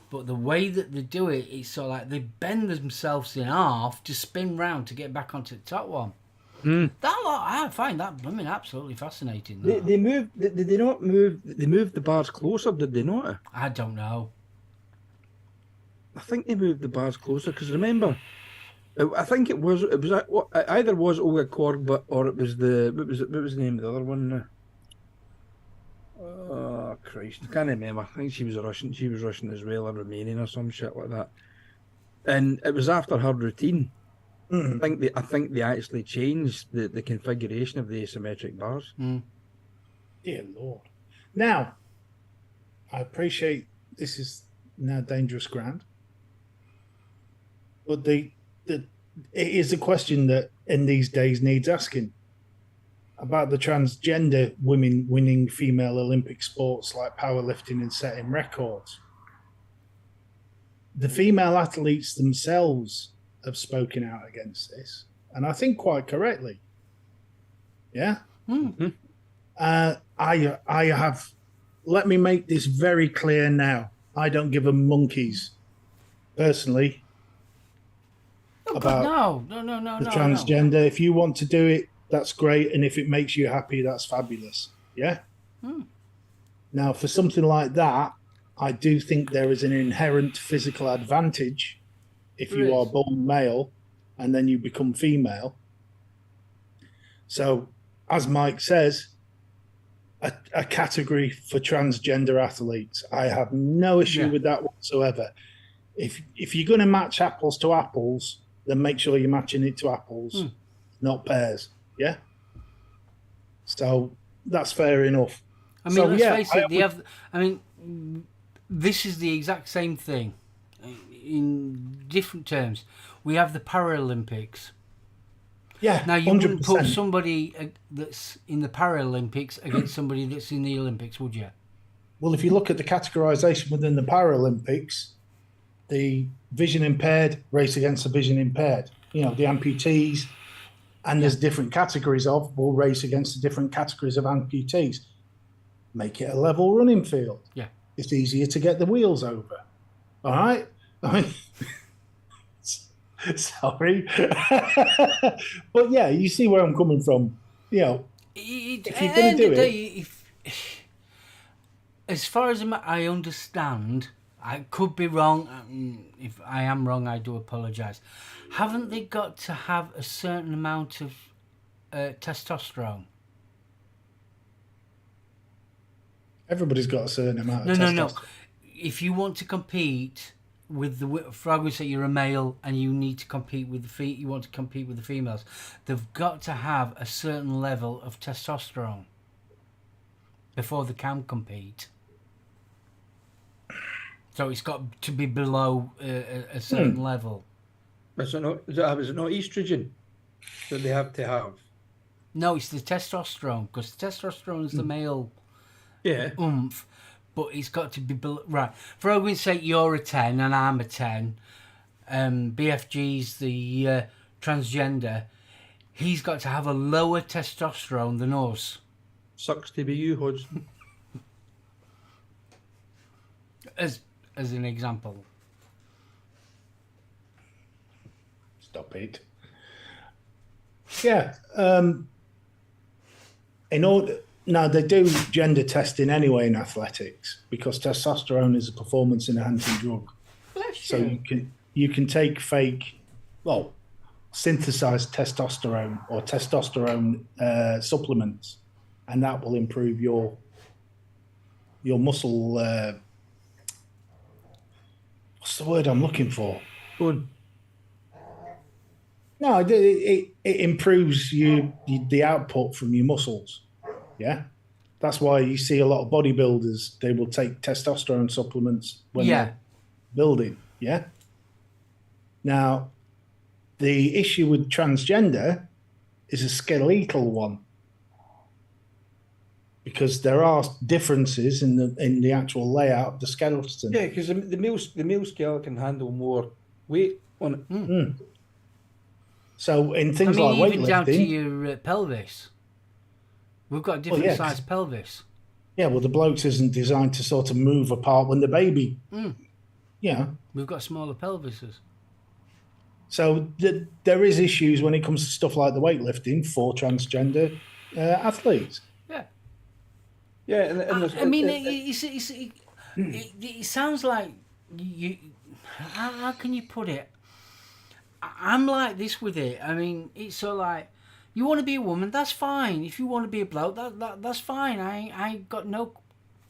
but the way that they do it, it's sort of like they bend themselves in half to spin round to get back onto the top one. That lot, I find that absolutely fascinating. They moved. Did they not move? They moved the bars closer. Did they not? I don't know. I think they moved the bars closer because remember, I think it was either was Olga Korbut or it was what was the name of the other one? Oh Christ, I can't remember. I think she was Russian. She was Russian as well, or Romanian or some shit like that. And it was after her routine. I think they actually changed the configuration of the asymmetric bars. Dear Lord. Now, I appreciate this is now dangerous ground, but it is a question that in these days needs asking about the transgender women winning female Olympic sports like powerlifting and setting records. The female athletes themselves have spoken out against this, and I think quite correctly. Yeah. Mm-hmm. I have. Let me make this very clear now. I don't give a monkeys, personally, about no, the transgender. If you want to do it, that's great, and if it makes you happy, that's fabulous. Yeah. Now, for something like that, I do think there is an inherent physical advantage if you are born male and then you become female. So, as Mike says, a category for transgender athletes. I have no issue with that whatsoever. If you're going to match apples to apples, then make sure you're matching it to apples, not pears. Yeah. So that's fair enough. I mean, let's face it. This is the exact same thing in different terms. We have the Paralympics. Yeah. Now, you 100%. wouldn't put somebody that's in the Paralympics against somebody that's in the Olympics, would you? Well, if you look at the categorization within the Paralympics, the vision impaired race against the vision impaired. You know, the amputees, and there's different categories will race against the different categories of amputees. Make it a level running field. Yeah. It's easier to get the wheels over. All right? I mean, sorry. But yeah, you see where I'm coming from. You know, if you're going to do it... As far as I understand, I could be wrong. If I am wrong, I do apologise. Haven't they got to have a certain amount of testosterone? Everybody's got a certain amount of testosterone. No. If you want to compete with for argument's sake, you're a male and you need to compete with you want to compete with the females, they've got to have a certain level of testosterone before they can compete. So it's got to be below a certain level. Is it not estrogen that they have to have? No, it's the testosterone, because testosterone is the male oomph, but it's got to be below. Right. For argument's sake, you're a 10 and I'm a 10. BFG's the transgender. He's got to have a lower testosterone than us. Sucks to be you, Hodgson. As an example. Stop it. Yeah. Now they do gender testing anyway in athletics because testosterone is a performance enhancing drug. So you can take synthesized testosterone or testosterone supplements, and that will improve your muscle. What's the word I'm looking for? Bone. No, it improves the output from your muscles. Yeah, that's why you see a lot of bodybuilders. They will take testosterone supplements when they're building. Yeah. Now, the issue with transgender is a skeletal one because there are differences in the actual layout of the skeleton. Yeah, because the male skeleton can handle more weight on it. Mm. So in things like weightlifting, even down to your pelvis, we've got a different size pelvis. Yeah, well, the blokes isn't designed to sort of move apart when the baby. Yeah, we've got smaller pelvises. So there is issues when it comes to stuff like the weightlifting for transgender athletes. Yeah, it sounds like you. How can you put it? I'm like this with it. I mean, it's so like, you want to be a woman, that's fine. If you want to be a bloke, that's fine. I got no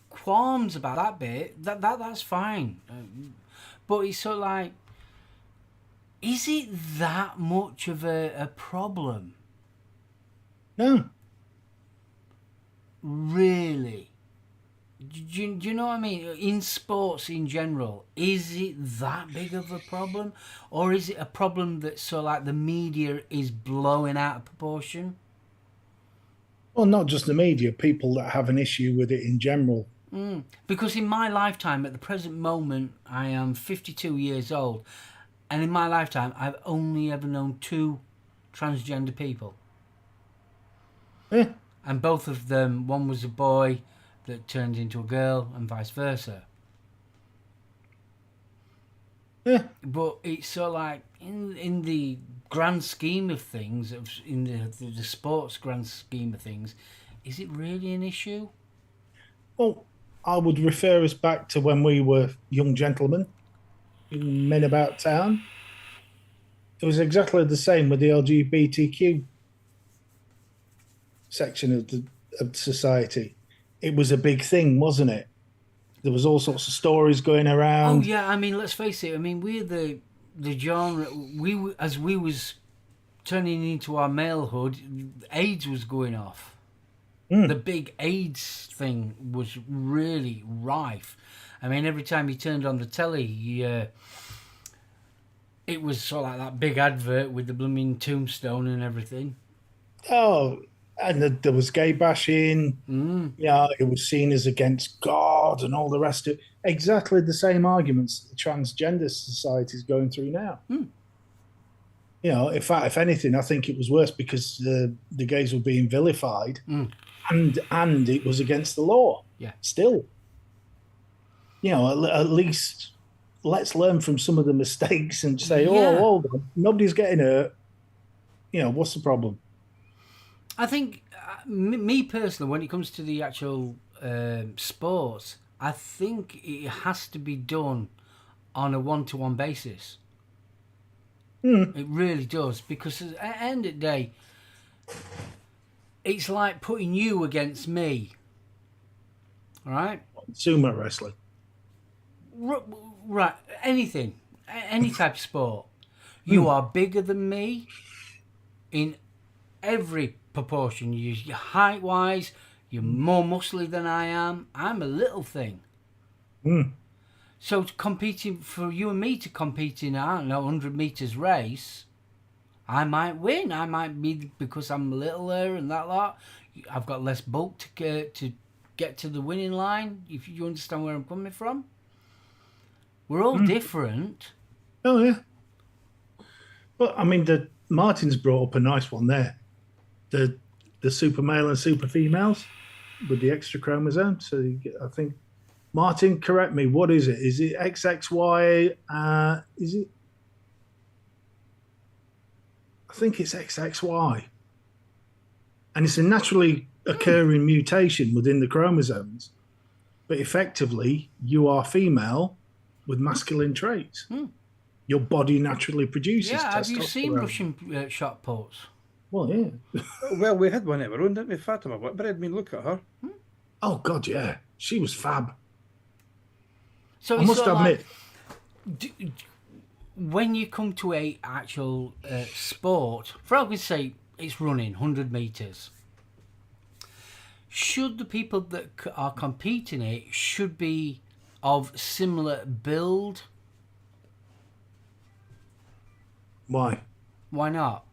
qualms about that bit. That's fine. But it's so like, is it that much of a problem? No. Really? Do you know what I mean? In sports in general, is it that big of a problem? Or is it a problem that the media is blowing out of proportion? Well, not just the media, people that have an issue with it in general. Because in my lifetime, at the present moment, I am 52 years old. And in my lifetime, I've only ever known 2 transgender people. Yeah. And both of them, one was a boy that turned into a girl and vice versa. Yeah. But it's in the grand scheme of things, in the sports grand scheme of things, is it really an issue? Well, I would refer us back to when we were young gentlemen, young men about town. It was exactly the same with the LGBTQ section of society. It was a big thing, wasn't it? There was all sorts of stories going around. Oh yeah, I mean, let's face it. I mean, we're the genre. As we was turning into our malehood, AIDS was going off. The big AIDS thing was really rife. I mean, every time you turned on the telly, it was sort of like that big advert with the blooming tombstone and everything. Oh, and there was gay bashing. Yeah, it was seen as against God and all the rest of it. Exactly the same arguments the transgender society is going through now. You know, in fact, if anything, I think it was worse because the gays were being vilified, and it was against the law. Yeah. Still, you know, at least let's learn from some of the mistakes and say, oh, hold on, nobody's getting hurt. You know, what's the problem? I think, me personally, when it comes to the actual sports, I think it has to be done on a one-to-one basis. It really does, because at the end of the day, it's like putting you against me. All right? Sumo wrestling. Right, anything, any type of sport. You are bigger than me in every proportion. You're height-wise, you're more muscly than I am. I'm a little thing. So competing for you and me to compete in, I don't know, 100 meters race, I might win. I might be, because I'm littler and that lot. I've got less bulk to get to the winning line. If you understand where I'm coming from, we're all different. Oh yeah. But I mean, Martin's brought up a nice one there. The super male and super females with the extra chromosome. So I think, Martin, correct me. What is it? Is it XXY? Is it? I think it's XXY. And it's a naturally occurring mutation within the chromosomes. But effectively, you are female with masculine traits. Your body naturally produces testosterone. Have you seen Russian shot puts? Well, yeah. Well, we had one of our own, didn't we? Fatima Whitbread. I mean, look at her. Oh, God, yeah. She was fab. So I must admit. When you come to a actual sport, for argument's sake, it's running 100 meters. Should the people that are competing it should be of similar build? Why? Why not?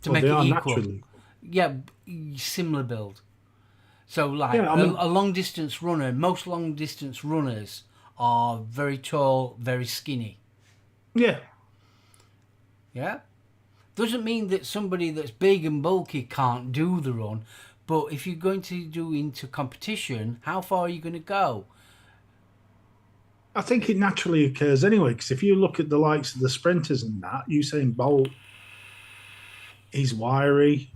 To Well, make they it are equal. naturally. Yeah, similar build. So, like, Yeah, I mean, a long distance runner, most long distance runners are very tall, very skinny. Yeah. Yeah? Doesn't mean that somebody that's big and bulky can't do the run, but if you're going to do into competition, how far are you going to go? I think it naturally occurs anyway, because if you look at the likes of the sprinters and that, Usain Bolt, he's wiry.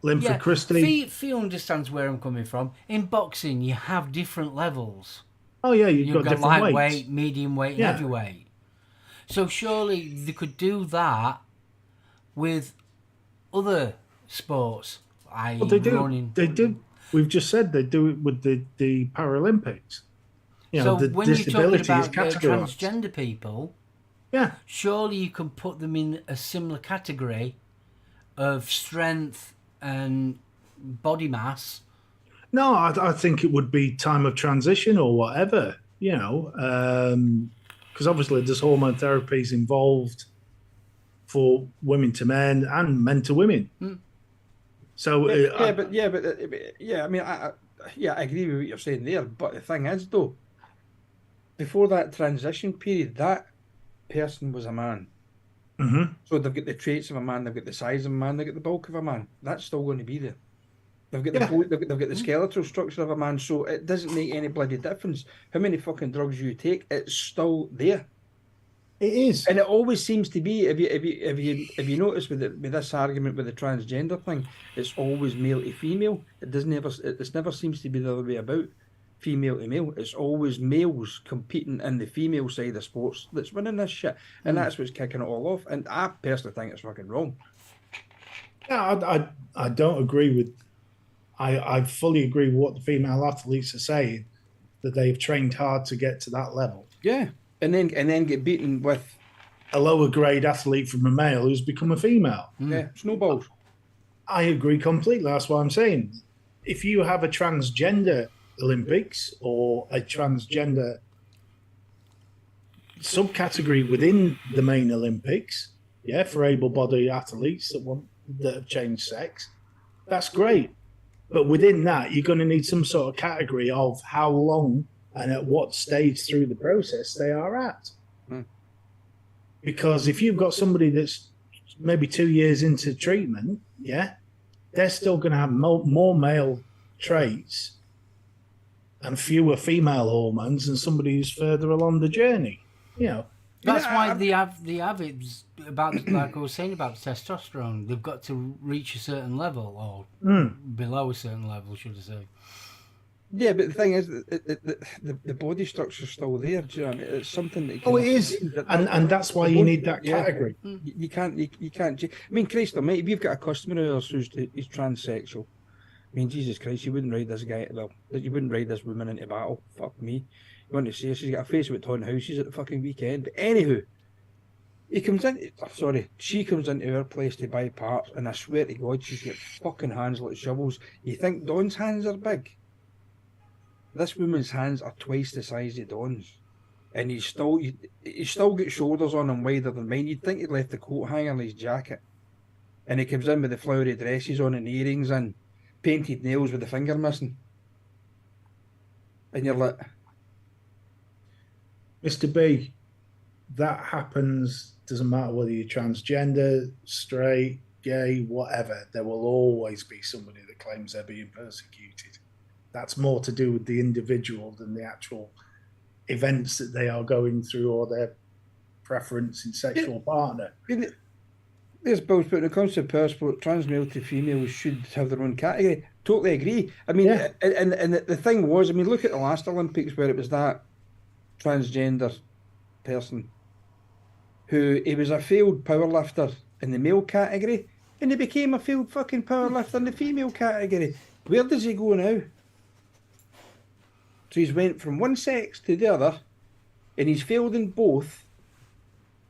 Linford Christie. Fee understands where I'm coming from. In boxing, you have different levels. Oh, yeah, you've got different lightweight, weights. medium weight, and heavyweight. So surely they could do that with other sports, i.e. Well, they do. running. They do. We've just said they do it with the Paralympics. You know, So the when you're talking disability is about categorized. transgender people, Yeah. surely you can put them in a similar category of strength and body mass. No, I think it would be time of transition or whatever, because obviously there's hormone therapies involved for women to men and men to women. So Yeah. I mean, I agree with what you're saying there. But the thing is, though, before that transition period, that person was a man. Mhm. So they've got the traits of a man, they've got the size of a man, they've got the bulk of a man. That's still going to be there. They've got Yeah. they've got the skeletal structure of a man, so it doesn't make any bloody difference how many fucking drugs you take. It's still there, It is. and it always seems to be. If you notice with with this argument with the transgender thing, it's always male to female. It doesn't ever. It never seems to be the other way about. Female to male. It's always males competing in the female side of sports that's winning this shit, and that's what's kicking it all off. And I personally think it's fucking wrong. Yeah, I don't agree with. I fully agree with what the female athletes are saying, that they've trained hard to get to that level. Yeah, and then get beaten with a lower grade athlete from a male who's become a female. Yeah, snowballs. I agree completely. That's what I'm saying. If you have a transgender Olympics or a transgender subcategory within the main Olympics, for able-bodied athletes that have changed sex, that's great. But within that, you're going to need some sort of category of how long and at what stage through the process they are at. Because if you've got somebody that's maybe 2 years into treatment, they're still going to have more male traits and fewer female hormones than somebody who's further along the journey. That's why they have it about, like I was saying about testosterone. They've got to reach a certain level, or below a certain level, should I say? Yeah, but the thing is, the body structure's still there. Do you know what I mean? It's something that. It is, and that's why you need that category. You can't. I mean, Christ Almighty, if you've got a customer of ours who's transsexual, I mean, Jesus Christ, you wouldn't ride this guy. Well, you wouldn't ride this woman into battle. Fuck me. You want to see her? She's got a face with haunted houses at the fucking weekend. But anywho, she comes into our place to buy parts, and I swear to God, she's got fucking hands like shovels. You think Dawn's hands are big? This woman's hands are twice the size of Dawn's, and he's still got shoulders on him wider than mine. You'd think he'd left the coat hanger in his jacket, and he comes in with the flowery dresses on and earrings and painted nails with the finger missing, and you're like, Mr. B, that happens. Doesn't matter whether you're transgender, straight, gay, whatever. There will always be somebody that claims they're being persecuted. That's more to do with the individual than the actual events that they are going through or their preference in sexual partner. There's Bill's putting a concept per sport, trans male to females should have their own category. Totally agree. I mean, and the thing was, I mean, look at the last Olympics where it was that transgender person who he was a failed powerlifter in the male category, and he became a failed fucking powerlifter in the female category. Where does he go now? So he's went from one sex to the other, and he's failed in both.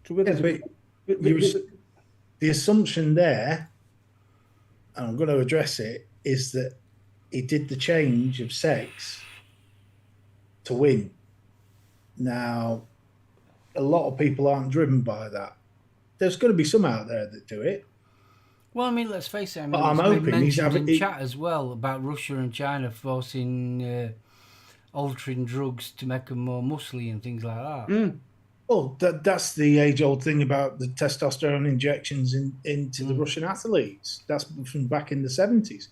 So the assumption there, and I'm going to address it, is that he did the change of sex to win. Now, a lot of people aren't driven by that. There's going to be some out there that do it. Well, I mean, let's face it. I mean, I'm hoping he's having in chat as well about Russia and China forcing altering drugs to make them more muscly and things like that. Well, that's the age-old thing about the testosterone injections into the Russian athletes. That's from back in the 70s.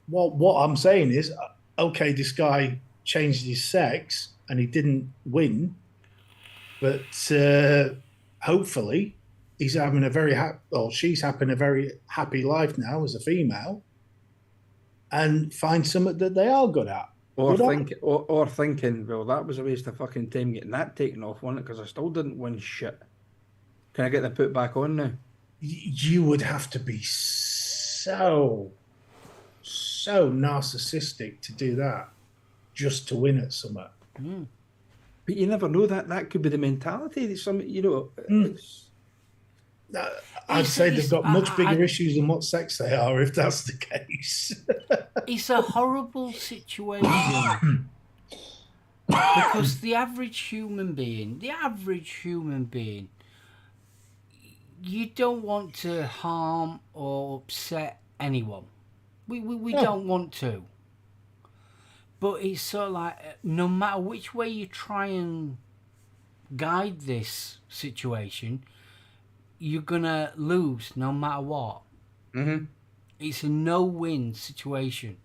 What I'm saying is, okay, this guy changed his sex and he didn't win, but hopefully he's having a very she's having a very happy life now as a female, and find something that they are good at. Or thinking, well, that was a waste of fucking time getting that taken off, wasn't it? Because I still didn't win shit. Can I get that put back on now? You would have to be so narcissistic to do that just to win at something. But you never know that could be the mentality that some, I'd say they've got much bigger issues than what sex they are, if that's the case. It's a horrible situation. Because the average human being, you don't want to harm or upset anyone. We don't want to. But it's sort of like, no matter which way you try and guide this situation, you're going to lose no matter what. Mm-hmm. It's a no-win situation.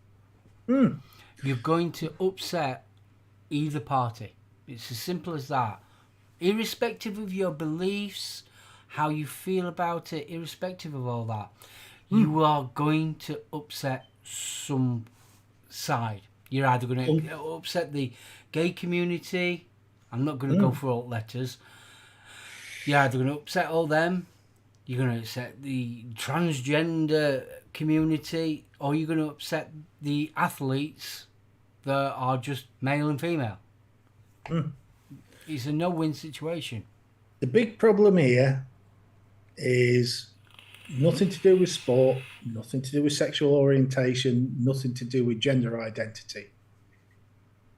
You're going to upset either party. It's as simple as that. Irrespective of your beliefs, how you feel about it, irrespective of all that, you are going to upset some side. You're either going to upset the gay community. I'm not going to go for alt letters. You're either going to upset all them, you're going to upset the transgender community, or you're going to upset the athletes that are just male and female. It's a no-win situation. The big problem here is nothing to do with sport, nothing to do with sexual orientation, nothing to do with gender identity.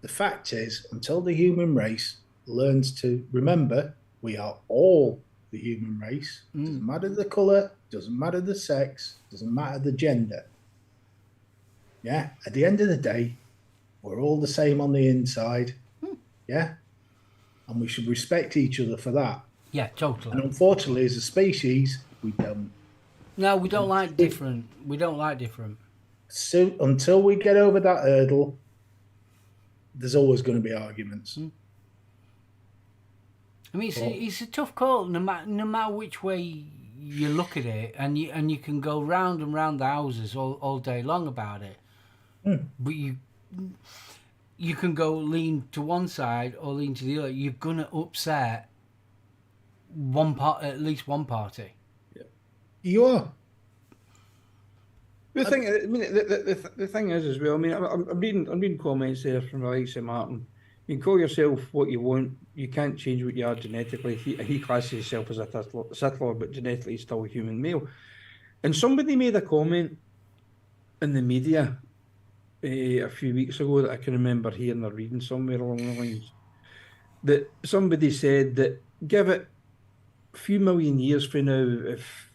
The fact is, until the human race learns to remember we are all the human race, doesn't matter the colour, doesn't matter the sex, doesn't matter the gender. Yeah, at the end of the day, we're all the same on the inside. Yeah, and we should respect each other for that. Yeah, totally. And unfortunately, as a species, we don't. No, we don't like different. We don't like different. So until we get over that hurdle, there's always going to be arguments. I mean, it's a tough call. No matter which way you look at it, and you can go round and round the houses all day long about it. But you can go lean to one side or lean to the other. You're gonna upset at least one party. You are. The thing, I mean, the thing is as well. I mean, I'm reading comments there from the likes of Martin. You can call yourself what you want. You can't change what you are genetically. He classes himself as a Sith Lord, but genetically he's still a human male. And somebody made a comment in the media a few weeks ago that I can remember hearing or reading somewhere along the lines. That somebody said that give it a few million years from now, if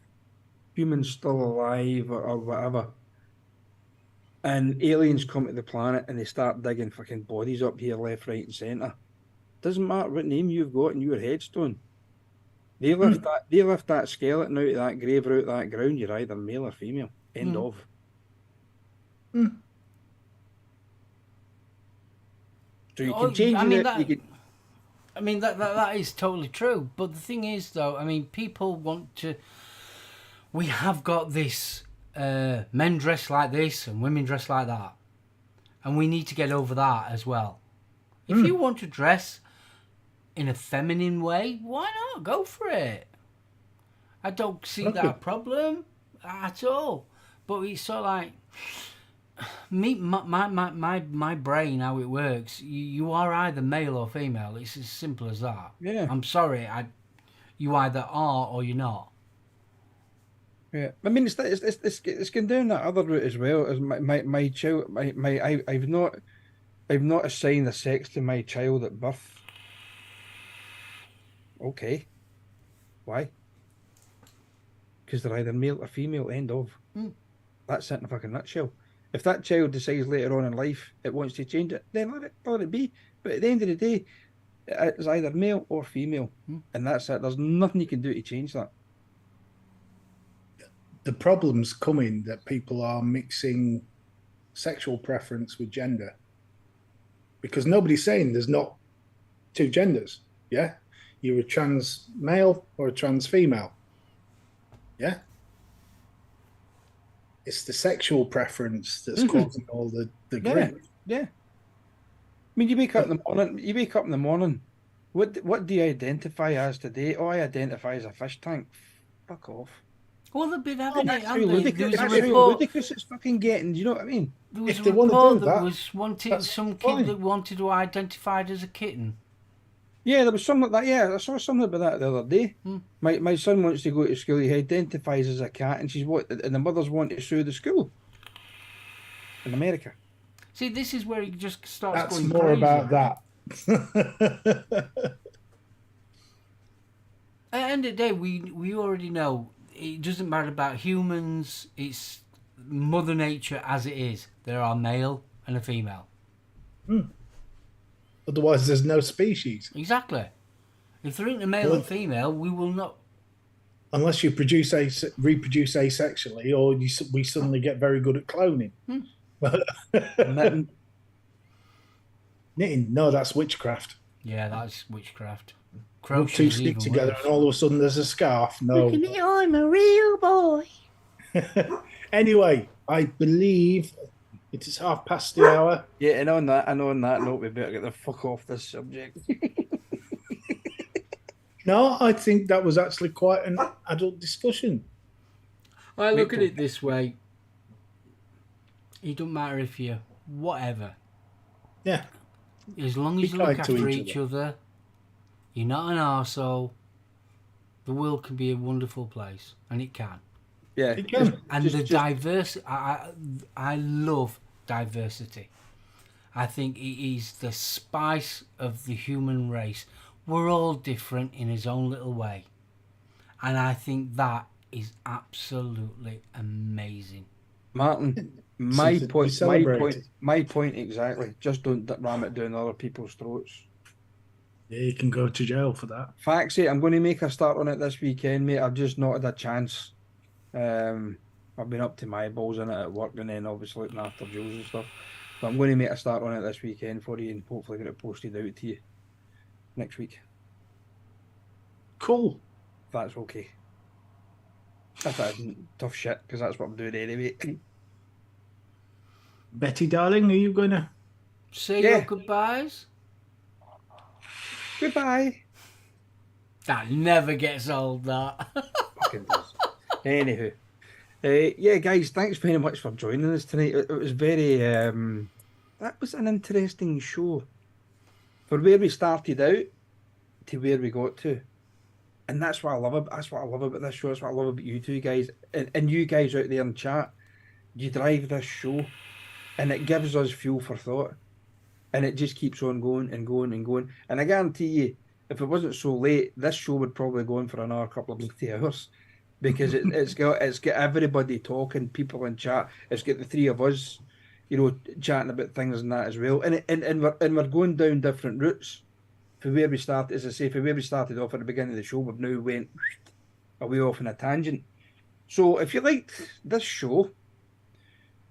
humans still alive or whatever, and aliens come to the planet and they start digging fucking bodies up here, left, right, and centre. Doesn't matter what name you've got in your headstone. They lift that skeleton out of that grave or out of that ground. You're either male or female. End of. So you can change it. I mean that is totally true. But the thing is, though, I mean, people want to. We have got this. Men dress like this and women dress like that, and we need to get over that as well. If you want to dress in a feminine way, why not? Go for it. I don't see that problem at all. But it's sort of like my brain, how it works. You are either male or female. It's as simple as that. Yeah. I'm sorry. You either are or you're not. Yeah, I mean it's going down that other route as well. As my child, I've not assigned a sex to my child at birth. Okay, why? Because they're either male or female. End of. That's it in a fucking nutshell. If that child decides later on in life it wants to change it, then let it be. But at the end of the day, it's either male or female, and that's it. There's nothing you can do to change that. The problem's coming that people are mixing sexual preference with gender, because nobody's saying there's not two genders. Yeah, you're a trans male or a trans female. Yeah, it's the sexual preference that's causing all the grief. Yeah. I mean, you wake up in the morning. What do you identify as today? Oh, I identify as a fish tank. Fuck off. Well, they've been having it, haven't they? There was a report. Ludicrous it's fucking getting. Do you know what I mean? There was If a they want to report do that that, was wanted some fine. kid that wanted to identify as a kitten. Yeah, there was something like that. Yeah, I saw something about that the other day. My son wants to go to school. He identifies as a cat, and the mothers want to sue the school. in America. See, this is where he just starts That's going more crazy. about that. At the end of the day, we already know it doesn't matter about humans. It's Mother Nature as it is. There are male and a female. Otherwise, there's no species. Exactly. If there ain't a male Well, and female, we will not. Unless you reproduce asexually, or we suddenly get very good at cloning. Knitting. Knitting, no, that's witchcraft. Yeah, that's witchcraft. Rub Crochet two is stick even together, worse. and all of a sudden there's a scarf. No. Look at me, I'm a real boy. Anyway, I believe it is 1/2 the hour. Yeah, and on that note, we better get the fuck off this subject. No, I think that was actually quite an adult discussion. I look at it this way. It don't matter if you're whatever. Yeah. As long as you look after each other, you're not an arsehole, the world can be a wonderful place. And it can. Yeah. It can. And the diversity, I love diversity. I think it is the spice of the human race. We're all different in his own little way. And I think that is absolutely amazing. Martin, my Something to be point celebrated. exactly. Just don't ram it down other people's throats. Yeah, you can go to jail for that. Faxy, I'm going to make a start on it this weekend, mate. I've just not had a chance. I've been up to my balls in it at work, and then obviously looking after Jules and stuff. But I'm going to make a start on it this weekend for you, and hopefully get it posted out to you next week. Cool. If that's okay. If that isn't tough shit, because that's what I'm doing anyway. Betty, darling, are you going to? Say Yeah. your goodbyes. Goodbye. That never gets old, that. Fucking does. Anywho. Yeah, guys, thanks very much for joining us tonight. It was very, that was an interesting show. For where we started out to where we got to. And that's what I love about this show. That's what I love about you two guys. And you guys out there in chat, you drive this show and it gives us fuel for thought. And it just keeps on going and going and going. And I guarantee you, if it wasn't so late, this show would probably go on for another couple of bloody hours. Because it's got everybody talking, people in chat. It's got the three of us, chatting about things and that as well. And we're going down different routes. For where we started, as I say, for where we started off at the beginning of the show, we've now went away off on a tangent. So if you liked this show,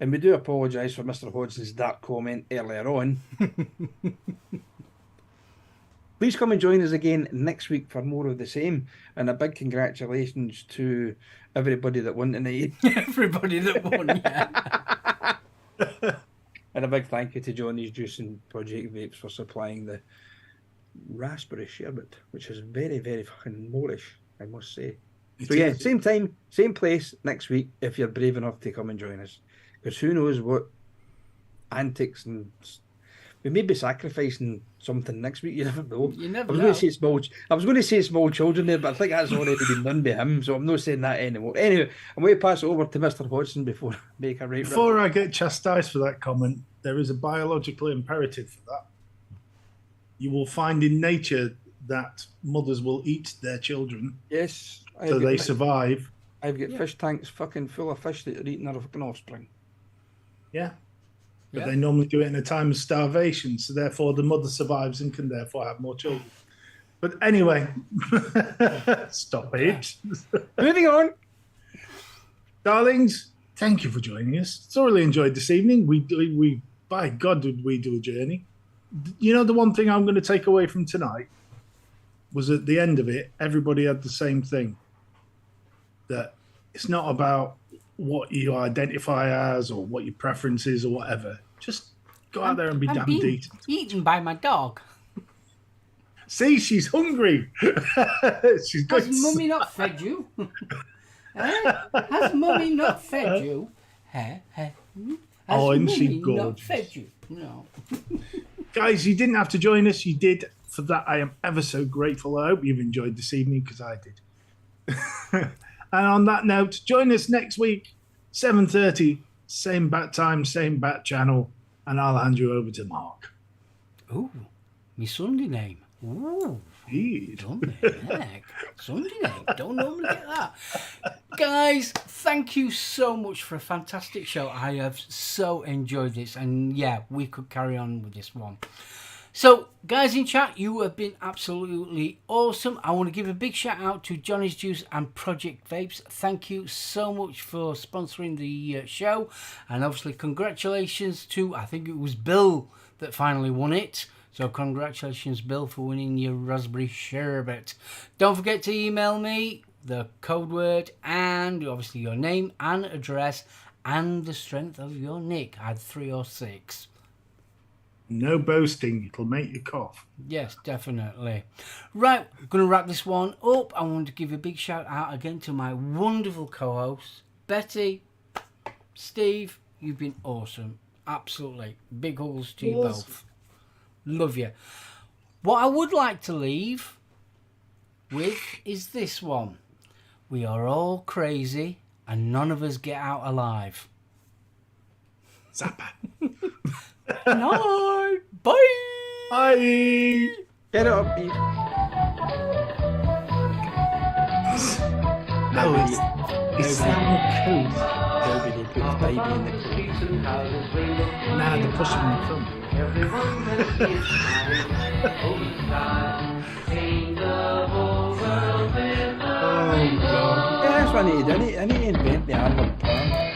and we do apologise for Mr. Hodgson's dark comment earlier on, please come and join us again next week for more of the same. And a big congratulations to everybody that won tonight. Everybody that won, yeah. And a big thank you to Johnny's Juice and Project Vapes for supplying the raspberry sherbet, which is very, very fucking moreish, I must say. So yeah, same time, same place next week if you're brave enough to come and join us. Because who knows what antics and we may be sacrificing something next week. You never know. You never I was know. going to say small children there, but I think that's already been done by him, so I'm not saying that anymore. Anyway, I'm going to pass it over to Mr. Hodgson before I make a right. Before I get chastised for that comment, there is a biological imperative for that. You will find in nature that mothers will eat their children Yes, so they survive. I've got fish tanks fucking full of fish that are eating their fucking offspring. Yeah. But Yeah. they normally do it in a time of starvation, so therefore the mother survives and can therefore have more children. But anyway, stop it. Moving on. Darlings, thank you for joining us. Thoroughly enjoyed this evening. We by God, did we do a journey. You know, the one thing I'm going to take away from tonight was at the end of it, everybody had the same thing. That it's not about what you identify as or what your preference is or whatever. Just go out there and be I'm damn being decent. eaten by my dog. See, she's hungry. She's got Has mummy not fed you? Has mummy not fed you? Has Oh, isn't she mummy not gorgeous? fed you? No. Guys, you didn't have to join us. You did. For that, I am ever so grateful. I hope you've enjoyed this evening because I did. And on that note, join us next week, 7:30 same bat time, same bat channel, and I'll hand you over to Mark. Ooh, my Sunday name. Ooh. Indeed. Sunday name. Don't normally get that. Guys, thank you so much for a fantastic show. I have so enjoyed this. And yeah, we could carry on with this one. So, guys in chat, you have been absolutely awesome. I want to give a big shout out to Johnny's Juice and Project Vapes. Thank you so much for sponsoring the show. And obviously, congratulations to, I think it was Bill that finally won it. So congratulations, Bill, for winning your raspberry sherbet. Don't forget to email me the code word and obviously your name and address and the strength of your nick. I had 3 or 6. No boasting. It'll make you cough. Yes, definitely. Right, I'm going to wrap this one up. I want to give a big shout out again to my wonderful co-hosts, Betty, Steve. You've been awesome. Absolutely. Big hugs to you both. Love you. What I would like to leave with is this one. We are all crazy and none of us get out alive. Zappa. Night. Bye. Bye. Get it up, Pete. No, it's that coat. Nobody put his baby in the coat. Nah, they're pushing me from. Oh, God. Yeah, that's what I need. I need to invent the animal plan.